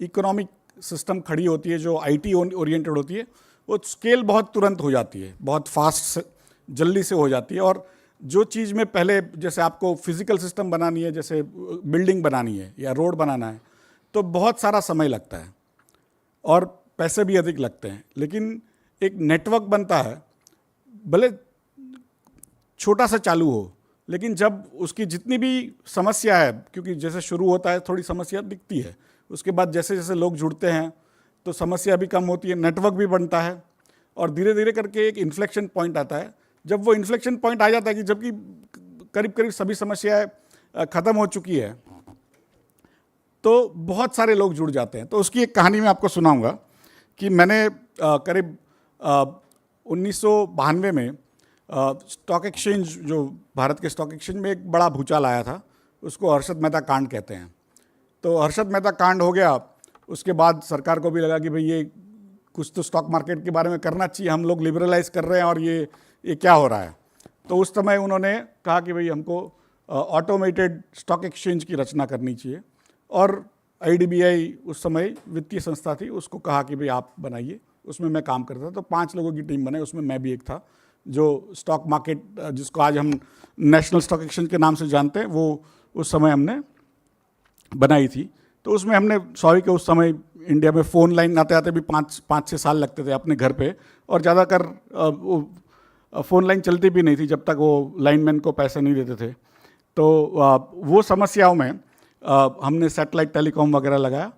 इकोनॉमिक सिस्टम खड़ी होती है जो आईटी ओरिएंटेड होती है, वो स्केल बहुत तुरंत हो जाती है, बहुत फास्ट जल्दी से हो जाती है। और जो चीज़ में पहले जैसे आपको फिजिकल सिस्टम बनानी है, जैसे बिल्डिंग बनानी है या रोड बनाना है, तो बहुत सारा समय लगता है और पैसे भी अधिक लगते हैं। लेकिन एक नेटवर्क बनता है, भले छोटा सा चालू हो, लेकिन जब उसकी जितनी भी समस्या है, क्योंकि जैसे शुरू होता है थोड़ी समस्या दिखती है, उसके बाद जैसे जैसे लोग जुड़ते हैं तो समस्या भी कम होती है, नेटवर्क भी बनता है और धीरे धीरे करके एक इन्फ्लेक्शन पॉइंट आता है। जब वो इन्फ्लेक्शन पॉइंट आ जाता है कि जबकि करीब करीब सभी समस्याएं ख़त्म हो चुकी है, तो बहुत सारे लोग जुड़ जाते हैं। तो उसकी एक कहानी मैं आपको सुनाऊंगा कि मैंने करीब 1992 में स्टॉक एक्सचेंज, जो भारत के स्टॉक एक्सचेंज में एक बड़ा भूचाल आया था, उसको हर्षद मेहता कांड कहते हैं। तो हर्षद मेहता कांड हो गया, उसके बाद सरकार को भी लगा कि भाई ये कुछ तो स्टॉक मार्केट के बारे में करना चाहिए, हम लोग लिबरलाइज कर रहे हैं और ये क्या हो रहा है। तो उस समय उन्होंने कहा कि भाई हमको ऑटोमेटेड स्टॉक एक्सचेंज की रचना करनी चाहिए और IDBI उस समय वित्तीय संस्था थी, उसको कहा कि भाई आप बनाइए। उसमें मैं काम करता था। तो 5 लोगों की टीम बनाई, उसमें मैं भी एक था, जो स्टॉक मार्केट जिसको आज हम नेशनल स्टॉक एक्सचेंज के नाम से जानते हैं, वो उस समय हमने बनाई थी। तो उसमें हमने स्वाभाविक के उस समय इंडिया में फ़ोन लाइन आते आते भी 5-6 साल लगते थे अपने घर पे, और ज़्यादातर फ़ोन लाइन चलती भी नहीं थी जब तक वो लाइनमैन को पैसे नहीं देते थे। तो वो समस्याओं में हमने सैटेलाइट टेलीकॉम वगैरह लगाया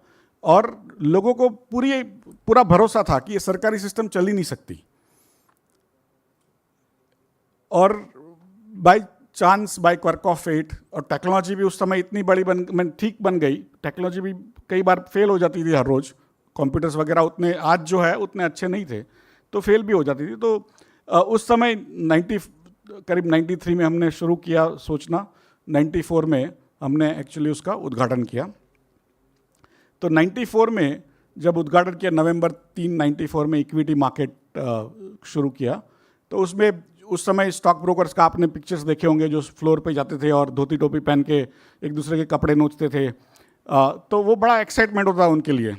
और लोगों को पूरा भरोसा था कि ये सरकारी सिस्टम चल ही नहीं सकती। और by chance, by quirk of fate, और टेक्नोलॉजी भी उस समय इतनी बड़ी ठीक बन गई। टेक्नोलॉजी भी कई बार फेल हो जाती थी हर रोज़, कंप्यूटर्स वगैरह उतने आज जो है उतने अच्छे नहीं थे, तो फेल भी हो जाती थी। तो उस समय करीब 93 में हमने शुरू किया सोचना, 94 में हमने एक्चुअली उसका उद्घाटन किया। तो 94 में जब उद्घाटन किया, नवंबर 3 94 में इक्विटी मार्केट शुरू किया, तो उसमें उस समय स्टॉक ब्रोकर्स का आपने पिक्चर्स देखे होंगे जो फ्लोर पे जाते थे और धोती टोपी पहन के एक दूसरे के कपड़े नोचते थे। तो वो बड़ा एक्साइटमेंट होता है उनके लिए,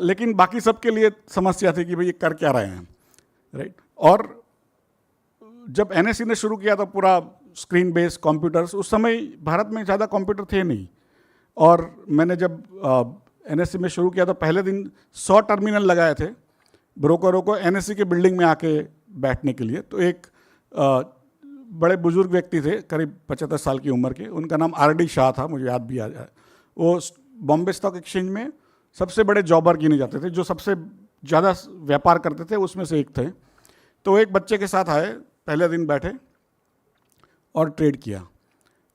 लेकिन बाकी सबके लिए समस्या थी कि भाई ये कर क्या रहे हैं, राइट। और जब NSE ने शुरू किया तो पूरा स्क्रीन बेस्ड कंप्यूटर्स, उस समय भारत में ज़्यादा कंप्यूटर थे नहीं। और मैंने जब एनएससी में शुरू किया तो पहले दिन 100 टर्मिनल लगाए थे ब्रोकरों को एनएससी के बिल्डिंग में आके बैठने के लिए। तो एक बड़े बुजुर्ग व्यक्ति थे, करीब 75 साल की उम्र के, उनका नाम आरडी शाह था, मुझे याद भी आ जाए। वो बॉम्बे स्टॉक एक्सचेंज में सबसे बड़े जॉबर गिने जाते थे, जो सबसे ज़्यादा व्यापार करते थे उसमें से एक थे। तो एक बच्चे के साथ आए, पहले दिन बैठे और ट्रेड किया।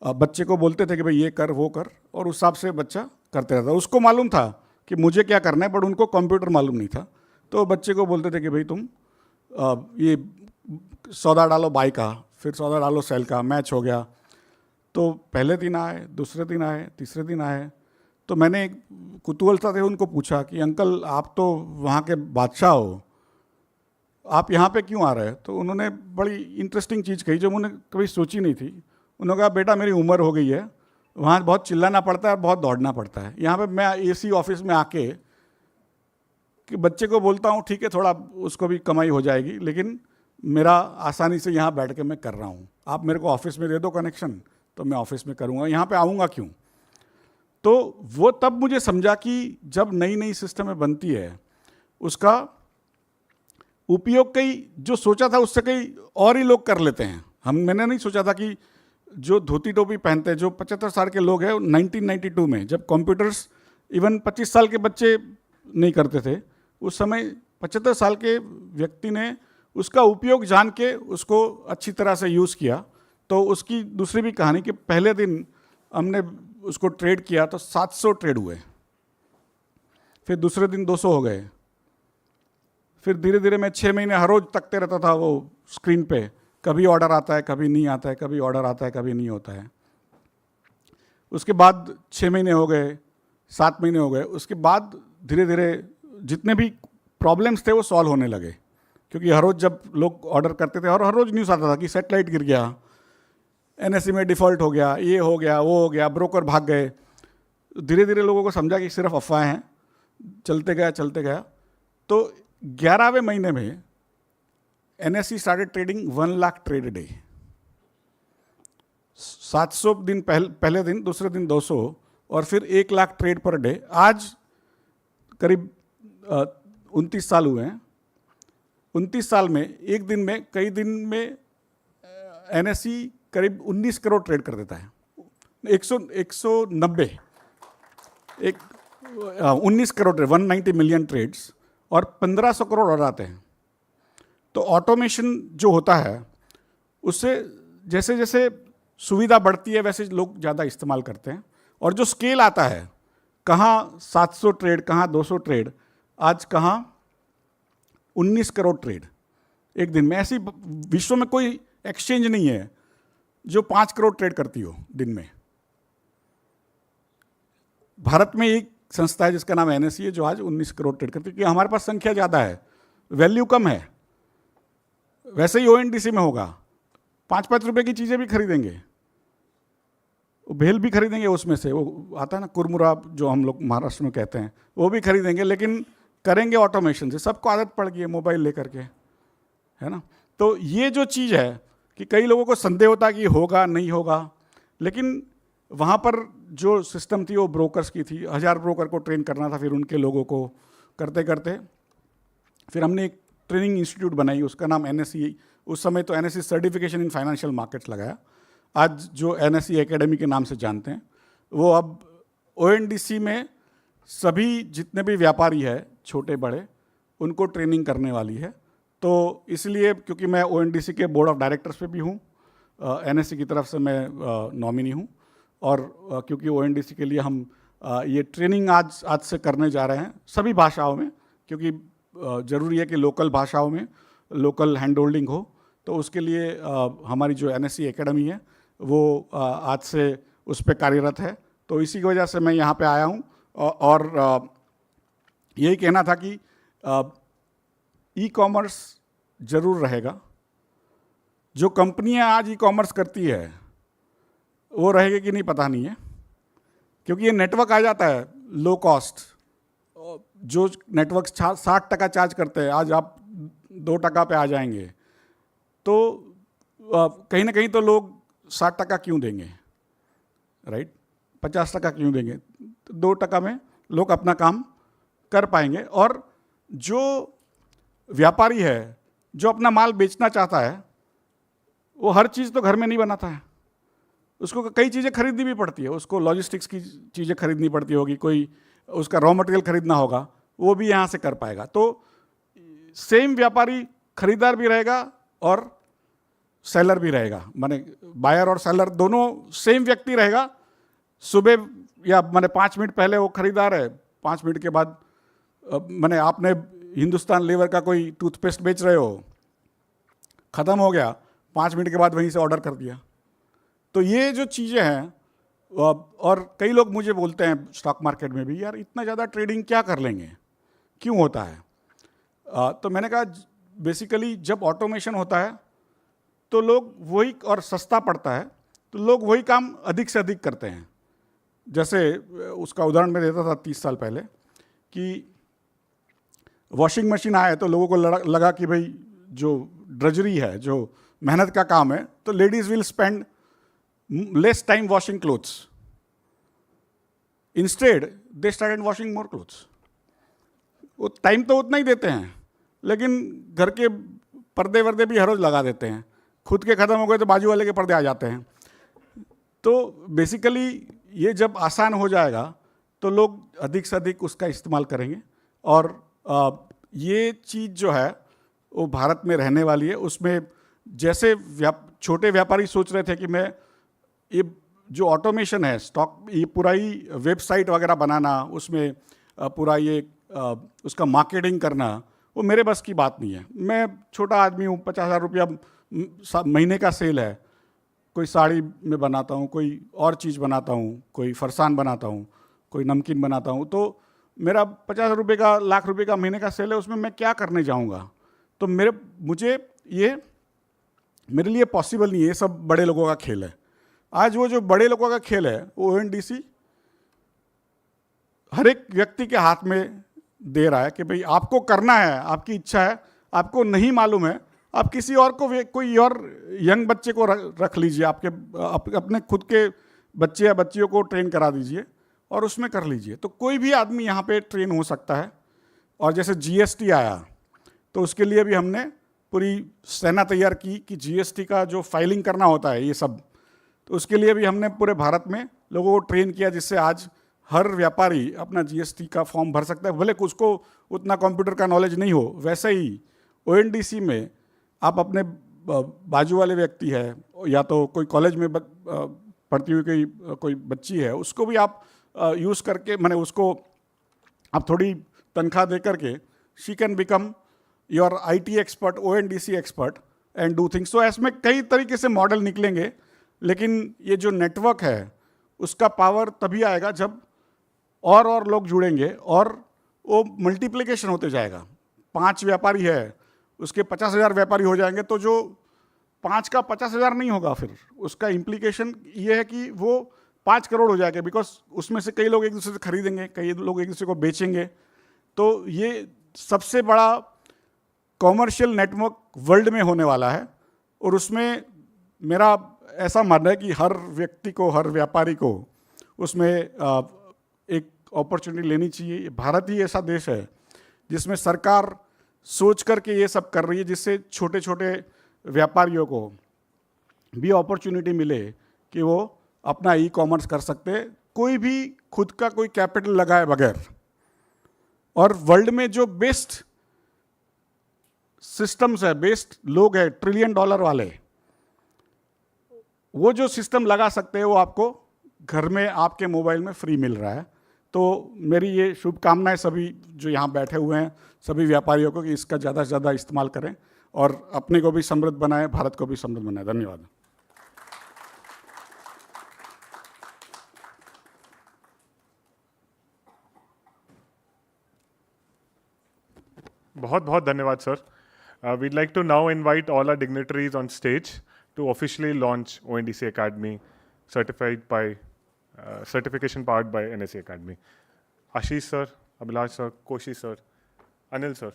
बच्चे को बोलते थे कि भाई ये कर वो कर, और उस हिसाब से बच्चा करते रहता। उसको मालूम था कि मुझे क्या करना है, बट उनको कंप्यूटर मालूम नहीं था। तो बच्चे को बोलते थे कि भाई तुम ये सौदा डालो बाई का, फिर सौदा डालो सेल का, मैच हो गया। तो पहले दिन आए, दूसरे दिन आए, तीसरे दिन आए। तो मैंने एक कुतूहलता से उनको पूछा कि अंकल आप तो वहाँ के बादशाह हो, आप यहाँ पे क्यों आ रहे हैं? तो उन्होंने बड़ी इंटरेस्टिंग चीज़ कही जो मैंने कभी सोची नहीं थी। उन्होंने कहा बेटा मेरी उम्र हो गई है, वहाँ बहुत चिल्लाना पड़ता है और बहुत दौड़ना पड़ता है। यहाँ पे मैं एसी ऑफिस में आके कि बच्चे को बोलता हूँ ठीक है थोड़ा उसको भी कमाई हो जाएगी, लेकिन मेरा आसानी से यहाँ बैठ के मैं कर रहा हूँ। आप मेरे को ऑफिस में दे दो कनेक्शन तो मैं ऑफिस में करूँगा, यहाँ पे आऊँगा क्यों? तो वो तब मुझे समझा कि जब नई नई सिस्टम बनती है उसका उपयोग कई जो सोचा था उससे कई और ही लोग कर लेते हैं। मैंने नहीं सोचा था कि जो धोती टोपी पहनते हैं, जो 75 साल के लोग हैं, 1992 में जब कंप्यूटर्स इवन 25 साल के बच्चे नहीं करते थे, उस समय 75 साल के व्यक्ति ने उसका उपयोग जान के उसको अच्छी तरह से यूज़ किया। तो उसकी दूसरी भी कहानी कि पहले दिन हमने उसको ट्रेड किया तो 700 ट्रेड हुए, फिर दूसरे दिन 200 हो गए, फिर धीरे धीरे मैं 6 महीने हर रोज तकते रहता था वो स्क्रीन पे, कभी ऑर्डर आता है कभी नहीं आता है, कभी ऑर्डर आता है कभी नहीं होता है। उसके बाद 6 महीने हो गए, 7 महीने हो गए, उसके बाद धीरे धीरे जितने भी प्रॉब्लम्स थे वो सॉल्व होने लगे, क्योंकि हर रोज़ जब लोग ऑर्डर करते थे और हर रोज़ न्यूज़ आता था कि सेटेलाइट गिर गया, एनएससी में डिफ़ॉल्ट हो गया, ये हो गया वो हो गया, ब्रोकर भाग गए। धीरे धीरे लोगों को समझा कि सिर्फ अफवाहें हैं, चलते गया। तो 11वें महीने में NSC started trading 1 lakh trade day. 700 दिन पहले दिन, दूसरे दिन 200 और फिर 1 लाख ट्रेड पर डे। आज करीब 29 साल हुए हैं। 29 साल में एक दिन में कई दिन में एनएससी करीब 19 करोड़ ट्रेड कर देता है। 190 19 करोड़ 190 मिलियन ट्रेड्स और 1500 करोड़ और आते हैं। तो ऑटोमेशन जो होता है उससे जैसे जैसे सुविधा बढ़ती है वैसे लोग ज़्यादा इस्तेमाल करते हैं, और जो स्केल आता है, कहाँ 700 ट्रेड, कहाँ 200 ट्रेड, आज कहाँ 19 करोड़ ट्रेड एक दिन में। ऐसी विश्व में कोई एक्सचेंज नहीं है जो 5 करोड़ ट्रेड करती हो दिन में। भारत में एक संस्था है जिसका नाम एनएससी है जो आज 19 करोड़ ट्रेड करती है, क्योंकि हमारे पास संख्या ज़्यादा है, वैल्यू कम है। वैसे ही ओएनडीसी में होगा, 5-5 रुपए की चीज़ें भी खरीदेंगे, भेल भी खरीदेंगे, उसमें से वो आता है ना कुरमुरा जो हम लोग महाराष्ट्र में कहते हैं, वो भी खरीदेंगे, लेकिन करेंगे ऑटोमेशन से। सबको आदत पड़ गई है मोबाइल लेकर के, है ना। तो ये जो चीज़ है कि कई लोगों को संदेह होता है कि होगा नहीं होगा, लेकिन वहाँ पर जो सिस्टम थी वो ब्रोकर्स की थी। 1000 ब्रोकर को ट्रेन करना था, फिर उनके लोगों को करते करते फिर हमने एक ट्रेनिंग इंस्टीट्यूट बनाई, उसका नाम एनएससी, उस समय तो NSC certification in financial markets लगाया, आज जो एनएससी एकेडमी के नाम से जानते हैं। वो अब ओएनडीसी में सभी जितने भी व्यापारी है छोटे बड़े, उनको ट्रेनिंग करने वाली है। तो इसलिए क्योंकि मैं ओएनडीसी के बोर्ड ऑफ डायरेक्टर्स पे भी हूँ, एनएससी की तरफ से मैं नॉमिनी हूँ, और क्योंकि ओएनडीसी के लिए हम ये ट्रेनिंग आज से करने जा रहे हैं सभी भाषाओं में, क्योंकि ज़रूरी है कि लोकल भाषाओं में लोकल हैंड होल्डिंग हो। तो उसके लिए हमारी जो एनएससी एकेडमी है वो आज से उस पर कार्यरत है। तो इसी की वजह से मैं यहाँ पे आया हूँ, और यही कहना था कि ई कॉमर्स ज़रूर रहेगा। जो कंपनियाँ आज ई कॉमर्स करती है वो रहेगी कि नहीं पता नहीं है, क्योंकि ये नेटवर्क आ जाता है लो कॉस्ट। जो नेटवर्क 60% चार्ज करते हैं आज आप 2% पे आ जाएंगे। तो कहीं ना कहीं तो लोग 60% क्यों देंगे, राइट? 50% क्यों देंगे? तो 2% में लोग अपना काम कर पाएंगे। और जो व्यापारी है जो अपना माल बेचना चाहता है, वो हर चीज़ तो घर में नहीं बनाता है, उसको कई चीज़ें खरीदनी भी पड़ती है, उसको लॉजिस्टिक्स की चीज़ें खरीदनी पड़ती होगी, कोई उसका रॉ मटेरियल खरीदना होगा, वो भी यहाँ से कर पाएगा। तो सेम व्यापारी खरीदार भी रहेगा और सेलर भी रहेगा, माने बायर और सेलर दोनों सेम व्यक्ति रहेगा। सुबह या माने 5 मिनट पहले वो खरीदार है, 5 मिनट के बाद माने आपने हिंदुस्तान लीवर का कोई टूथपेस्ट बेच रहे हो, ख़त्म हो गया, 5 मिनट के बाद वहीं से ऑर्डर कर दिया। तो ये जो चीज़ें हैं, और कई लोग मुझे बोलते हैं स्टॉक मार्केट में भी, यार इतना ज़्यादा ट्रेडिंग क्या कर लेंगे, क्यों होता है? तो मैंने कहा बेसिकली जब ऑटोमेशन होता है तो लोग वही, और सस्ता पड़ता है तो लोग वही काम अधिक से अधिक करते हैं। जैसे उसका उदाहरण मैं देता था 30 साल पहले कि वॉशिंग मशीन आया तो लोगों को लगा कि भाई जो ड्रजरी है, जो मेहनत का काम है, तो ladies will spend less time washing clothes, instead they started washing more clothes. वो टाइम तो उतना ही देते हैं, लेकिन घर के पर्दे वर्दे भी हर रोज लगा देते हैं, खुद के ख़त्म हो गए तो बाजू वाले के पर्दे आ जाते हैं। तो बेसिकली ये जब आसान हो जाएगा तो लोग अधिक से अधिक उसका इस्तेमाल करेंगे, और ये चीज़ जो है वो भारत में रहने वाली है। उसमें जैसे छोटे व्यापारी सोच रहे थे कि मैं ये जो ऑटोमेशन है, स्टॉक, ये पूरा ही वेबसाइट वगैरह बनाना, उसमें पूरा ये उसका मार्केटिंग करना, वो मेरे बस की बात नहीं है। मैं छोटा आदमी हूँ, 50,000 रुपया महीने का सेल है, कोई साड़ी में बनाता हूँ, कोई और चीज़ बनाता हूँ, कोई फरसान बनाता हूँ, कोई नमकीन बनाता हूँ, तो मेरा 50,000 रुपये का, लाख रुपये का महीने का सेल है, उसमें मैं क्या करने जाऊँगा? तो मेरे लिए पॉसिबल नहीं है, ये सब बड़े लोगों का खेल है। आज वो जो बड़े लोगों का खेल है वो ONDC हर एक व्यक्ति के हाथ में दे रहा है कि भाई आपको करना है, आपकी इच्छा है, आपको नहीं मालूम है, आप किसी और को, कोई और यंग बच्चे को रख लीजिए, अपने खुद के बच्चे या बच्चियों को ट्रेन करा दीजिए और उसमें कर लीजिए। तो कोई भी आदमी यहाँ पे ट्रेन हो सकता है। और जैसे GST आया तो उसके लिए भी हमने पूरी सेना तैयार की कि GST का जो फाइलिंग करना होता है ये सब, तो उसके लिए भी हमने पूरे भारत में लोगों को ट्रेन किया, जिससे आज हर व्यापारी अपना GST का फॉर्म भर सकता है, भले उसको उतना कंप्यूटर का नॉलेज नहीं हो। वैसे ही ONDC में आप अपने बाजू वाले व्यक्ति है, या तो कोई कॉलेज में पढ़ती हुई कोई बच्ची है, उसको भी आप यूज़ करके, माने उसको आप थोड़ी तनख्वाह दे करके, she can become your IT expert, ONDC expert and do things. तो ऐसे में कई तरीके से मॉडल निकलेंगे, लेकिन ये जो नेटवर्क है उसका पावर तभी आएगा जब और लोग जुड़ेंगे और वो मल्टीप्लिकेशन होते जाएगा। 5 व्यापारी है, उसके 50,000 व्यापारी हो जाएंगे, तो जो 5 का 50,000 नहीं होगा, फिर उसका इम्प्लीकेशन ये है कि वो 5 करोड़ हो जाएगा, बिकॉज उसमें से कई लोग एक दूसरे से खरीदेंगे, कई लोग एक दूसरे को बेचेंगे। तो ये सबसे बड़ा कॉमर्शियल नेटवर्क वर्ल्ड में होने वाला है, और उसमें मेरा ऐसा मानना है कि हर व्यक्ति को, हर व्यापारी को उसमें एक अपॉर्चुनिटी लेनी चाहिए। भारत ही ऐसा देश है जिसमें सरकार सोच करके ये सब कर रही है, जिससे छोटे छोटे व्यापारियों को भी अपॉर्चुनिटी मिले कि वो अपना ई-कॉमर्स कर सकते हैं, कोई भी खुद का कोई कैपिटल लगाए बगैर। और वर्ल्ड में जो बेस्ट सिस्टम्स है, बेस्ट लोग हैं, $1 ट्रिलियन वाले, वो जो सिस्टम लगा सकते हैं वो आपको घर में आपके मोबाइल में फ्री मिल रहा है। तो मेरी ये शुभकामनाएं सभी जो यहाँ बैठे हुए हैं, सभी व्यापारियों को, कि इसका ज़्यादा से ज़्यादा इस्तेमाल करें और अपने को भी समृद्ध बनाएं, भारत को भी समृद्ध बनाएं। धन्यवाद। बहुत बहुत धन्यवाद sir. We'd like to now invite all our dignitaries on stage to officially launch ONDC Academy, certification powered by NSE Academy. Ashish sir, Abhilash sir, Koshi sir, Anil sir.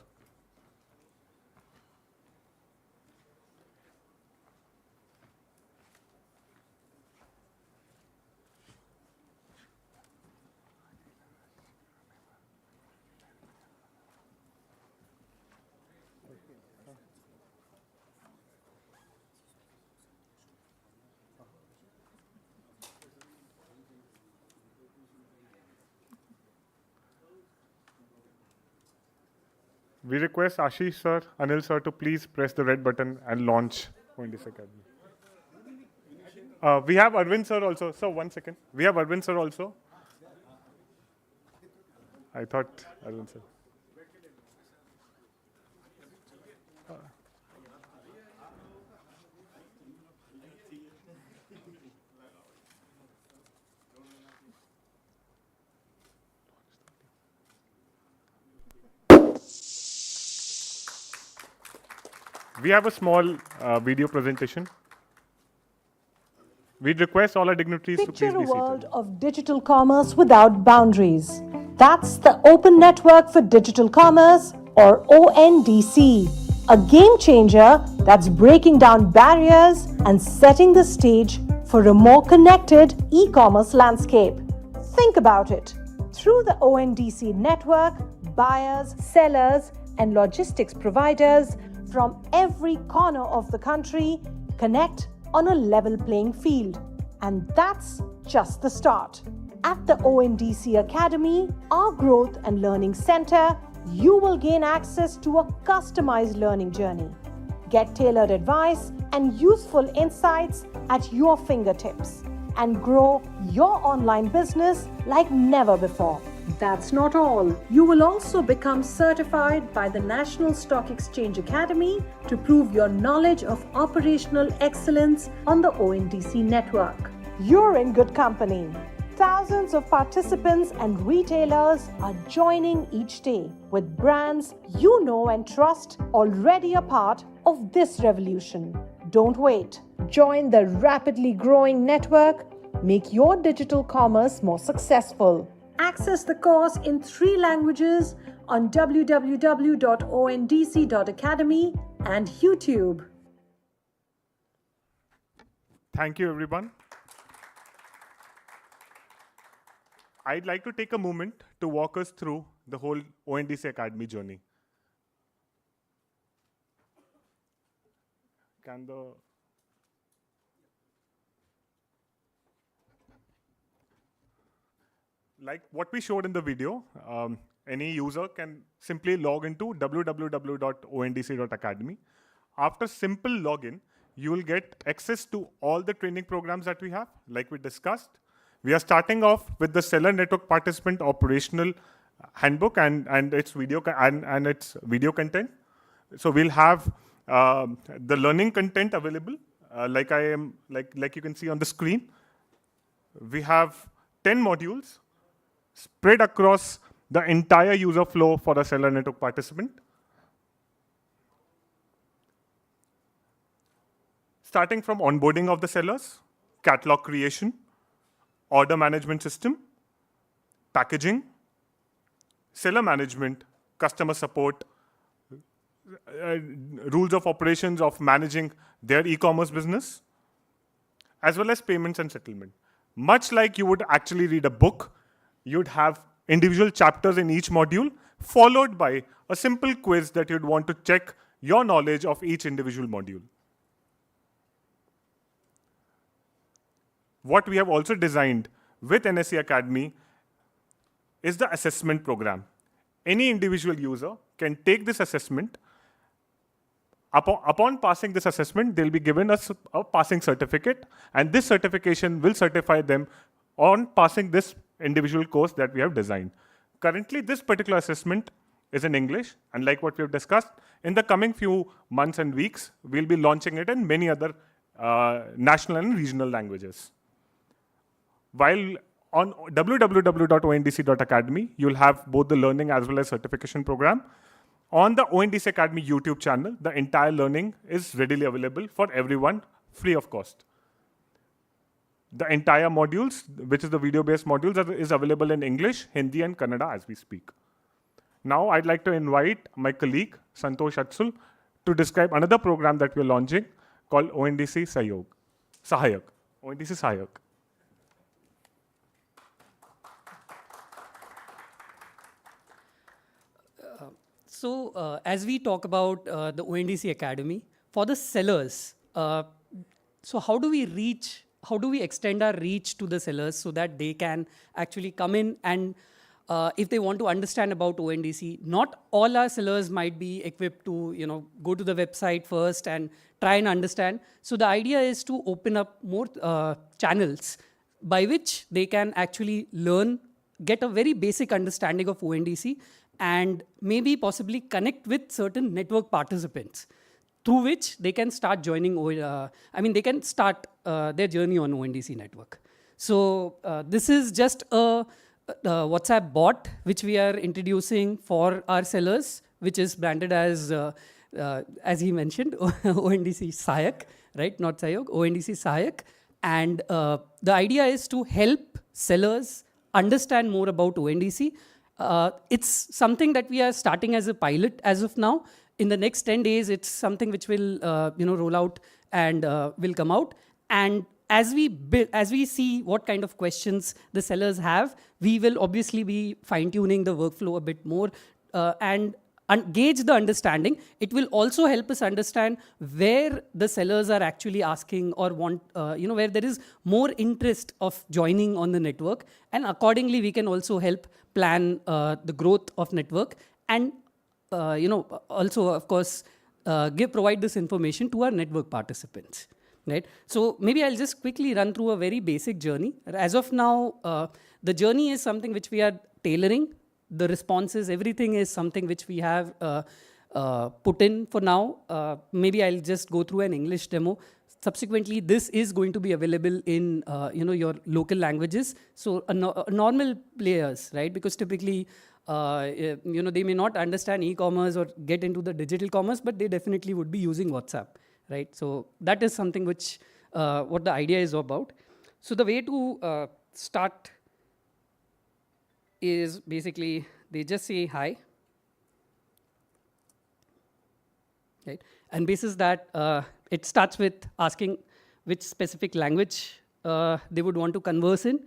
we request Ashish sir, Anil sir to please press the red button and launch ONDCAcademy. We have Arvind sir also. Sir, 1 second. We have Arvind sir also. I thought Arvind sir. We have a small video presentation. We'd request all our dignitaries to please Picture a be world seated. of digital commerce without boundaries. That's the Open Network for Digital Commerce, or ONDC, a game changer that's breaking down barriers and setting the stage for a more connected e-commerce landscape. Think about it. Through the ONDC network, buyers, sellers, and logistics providers from every corner of the country connect on a level playing field. And that's just the start. At the ONDCAcademy, our growth and learning center, you will gain access to a customized learning journey. Get tailored advice and useful insights at your fingertips and grow your online business like never before. That's not all. You will also become certified by the National Stock Exchange Academy to prove your knowledge of operational excellence on the ONDC network. You're in good company. Thousands of participants and retailers are joining each day with brands you know and trust, already a part of this revolution. Don't wait. Join the rapidly growing network. Make your digital commerce more successful. Access the course in 3 languages on www.ondc.academy and YouTube. Thank you, everyone. I'd like to take a moment to walk us through the whole ONDCAcademy journey. Can the... Like what we showed in the video, any user can simply log into www.ondc.academy. After simple login, you will get access to all the training programs that we have, like we discussed. We are starting off with the Seller Network Participant Operational Handbook and its video and its video content. So we'll have the learning content available, like you can see on the screen. We have 10 modules spread across the entire user flow for a Seller Network participant. Starting from onboarding of the sellers, catalog creation, order management system, packaging, seller management, customer support, rules of operations of managing their e-commerce business, as well as payments and settlement. Much like you would actually read a book, you'd have individual chapters in each module, followed by a simple quiz that you'd want to check your knowledge of each individual module. What we have also designed with NSE Academy is the assessment program. Any individual user can take this assessment. Upon passing this assessment, they'll be given a passing certificate, and this certification will certify them on passing this individual course that we have designed. Currently, this particular assessment is in English, and like what we have discussed, in the coming few months and weeks, we'll be launching it in many other national and regional languages. While on www.ondc.academy, you'll have both the learning as well as certification program. On the ONDCAcademy YouTube channel, the entire learning is readily available for everyone, free of cost. The entire modules, which is the video-based modules, is available in English, Hindi, and Kannada as we speak. Now, I'd like to invite my colleague, Santosh Atsul, to describe another program that we're launching called ONDC Sahayak. ONDC Sahayak. So as we talk about the ONDC Academy, for the sellers, so how do we extend our reach to the sellers so that they can actually come in and if they want to understand about ONDC. Not all our sellers might be equipped to, go to the website first and try and understand. So the idea is to open up more channels by which they can actually learn, get a very basic understanding of ONDC, and maybe possibly connect with certain network participants through which they can start joining, they can start their journey on ONDC network. So this is just a WhatsApp bot which we are introducing for our sellers, which is branded as he mentioned, ONDC Sahayak, right? Not Sahayog, ONDC Sahayak. And the idea is to help sellers understand more about ONDC. It's something that we are starting as a pilot as of now. In the next 10 days, it's something which will roll out and will come out. And as we see what kind of questions the sellers have, we will obviously be fine-tuning the workflow a bit more and gauge the understanding. It will also help us understand where the sellers are actually asking or want, where there is more interest of joining on the network. And accordingly, we can also help plan the growth of network and, also, of course, provide this information to our network participants. Right? So maybe I'll just quickly run through a very basic journey. As of now, the journey is something which we are tailoring. The responses, everything is something which we have put in for now. Maybe I'll just go through an English demo. Subsequently, this is going to be available in your local languages. So normal players, right? Because typically, they may not understand e-commerce or get into the digital commerce, but they definitely would be using WhatsApp. Right? So that is something which, what the idea is about. So the way to start is basically, they just say hi. Right? And basis that, it starts with asking which specific language they would want to converse in.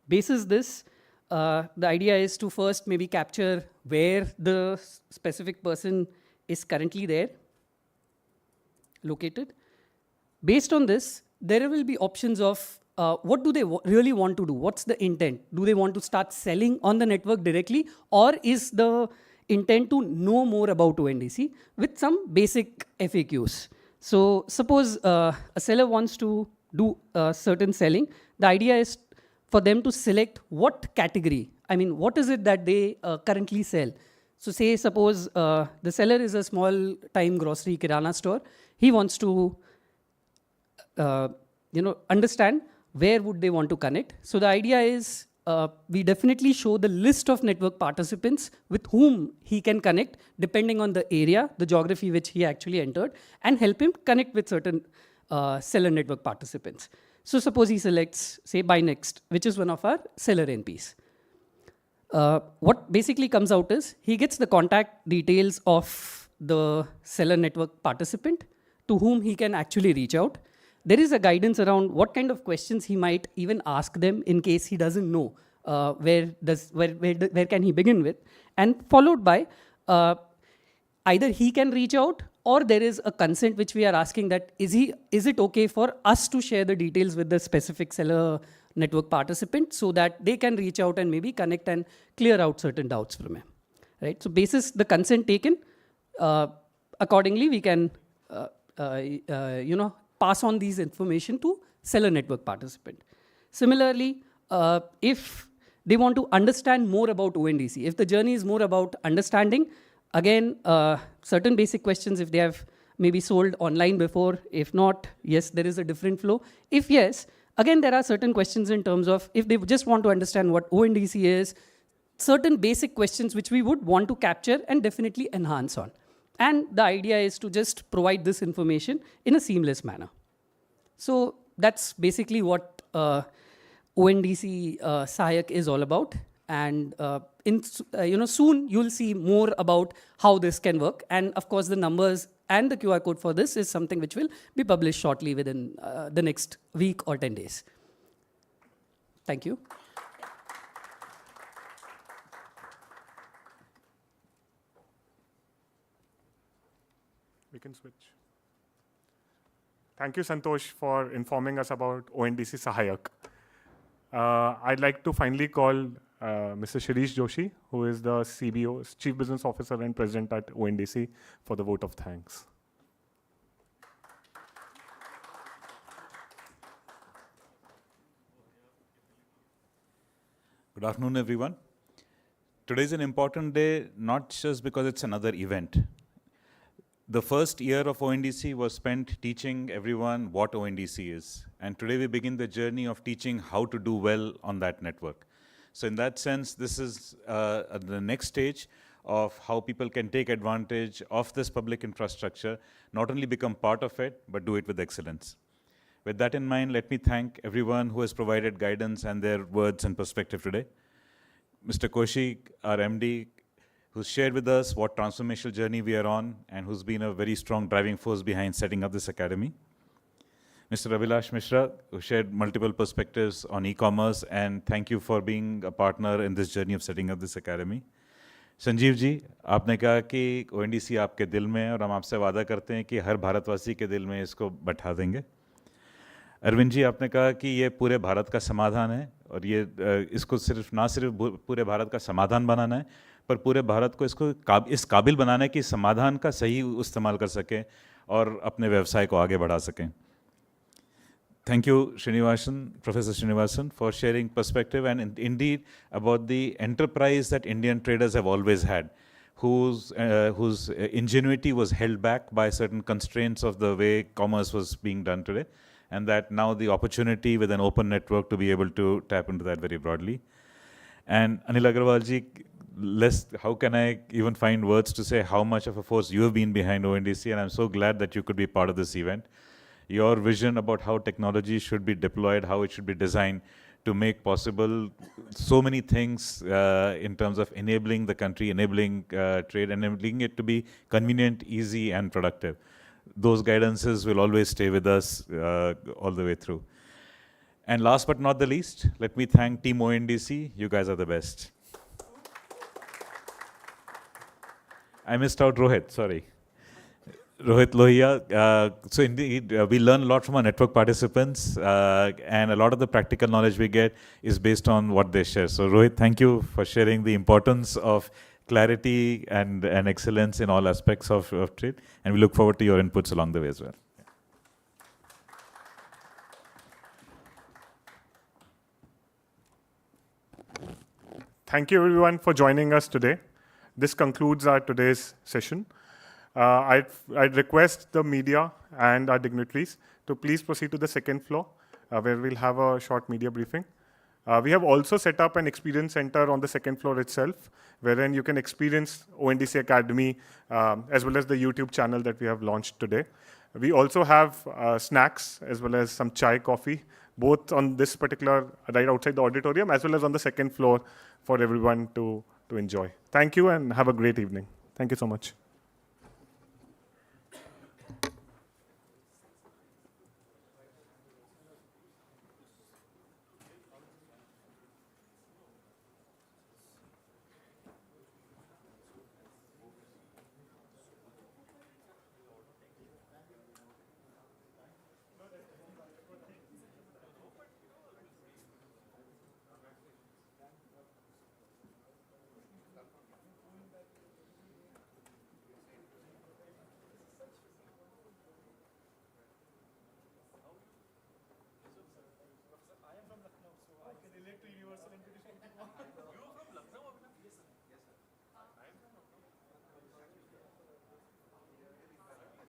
Basis this, the idea is to first maybe capture where the specific person is currently there, located. Based on this, there will be options of what do they really want to do? What's the intent? Do they want to start selling on the network directly, or is the intent to know more about ONDC with some basic FAQs? So suppose a seller wants to do certain selling. The idea is for them to select what category. I mean, what is it that they currently sell? So suppose the seller is a small time grocery kirana store. He wants to understand where would they want to connect. So the idea is we definitely show the list of network participants with whom he can connect depending on the area, the geography which he actually entered, and help him connect with certain seller network participants. So suppose he selects, say, Buy Next, which is one of our seller NPs. What basically comes out is he gets the contact details of the seller network participant to whom he can actually reach out. There is a guidance around what kind of questions he might even ask them in case he doesn't know where can he begin with, and followed by either he can reach out or there is a consent which we are asking that is it okay for us to share the details with the specific seller network participant so that they can reach out and maybe connect and clear out certain doubts from him. Right? So basis the consent taken, accordingly we can pass on these information to seller network participant. Similarly, if they want to understand more about ONDC, if the journey is more about understanding, again, certain basic questions if they have maybe sold online before. If not, yes, there is a different flow. If yes, again, there are certain questions in terms of if they just want to understand what ONDC is, certain basic questions which we would want to capture and definitely enhance on. And the idea is to just provide this information in a seamless manner. So that's basically what ONDC Sahayak is all about. And soon you'll see more about how this can work. And of course, the numbers and the QR code for this is something which will be published shortly within the next week or 10 days. Thank you. We can switch. Thank you, Santosh, for informing us about ONDC Sahayak. I'd like to finally call Mr. Shirish Joshi, who is the CBO, Chief Business Officer and President at ONDC, for the vote of thanks. Good afternoon, everyone. Today is an important day, not just because it's another event. The first year of ONDC was spent teaching everyone what ONDC is. And today we begin the journey of teaching how to do well on that network. So in that sense, this is the next stage of how people can take advantage of this public infrastructure, not only become part of it, but do it with excellence. With that in mind, let me thank everyone who has provided guidance and their words and perspective today. Mr. Koshi, our MD, who's shared with us what transformational journey we are on and who's been a very strong driving force behind setting up this academy. Mr. Abhilash Mishra, who shared multiple perspectives on e-commerce, and thank you for being a partner in this journey of setting up this academy. Sanjeev ji, आपने कहा कि ONDC आपके दिल में है और हम आपसे वादा करते हैं कि हर भारतवासी के दिल में इसको बैठा देंगे. अरविंद जी, आपने कहा कि ये पूरे भारत का समाधान है और ये इसको ना सिर्फ पूरे भारत का समाधान बनाना है, पर पूरे भारत को इस काबिल बनाना है कि समाधान का सही इस्तेमाल कर सकें और अपने व्यवसाय को आगे बढ़ा सकें. Thank you, Professor Srinivasan, for sharing perspective and indeed about the enterprise that Indian traders have always had, whose ingenuity was held back by certain constraints of the way commerce was being done today, and that now the opportunity with an open network to be able to tap into that very broadly. And Anil Agarwal ji, how can I even find words to say how much of a force you have been behind ONDC, and I'm so glad that you could be part of this event. Your vision about how technology should be deployed, how it should be designed to make possible so many things in terms of enabling the country, enabling trade, enabling it to be convenient, easy, and productive. Those guidances will always stay with us all the way through. And last but not the least, let me thank Team ONDC. You guys are the best. I missed out Rohit, sorry. Rohit Lohia. So indeed, we learn a lot from our network participants, and a lot of the practical knowledge we get is based on what they share. So Rohit, thank you for sharing the importance of clarity and excellence in all aspects of trade, and we look forward to your inputs along the way as well. Thank you everyone for joining us today. This concludes our today's session. I'd request the media and our dignitaries to please proceed to the second floor, where we'll have a short media briefing. We have also set up an experience center on the second floor itself, wherein you can experience ONDCAcademy, as well as the YouTube channel that we have launched today. We also have snacks, as well as some chai, coffee, both on this particular, right outside the auditorium, as well as on the second floor for everyone to enjoy. Thank you and have a great evening. Thank you so much.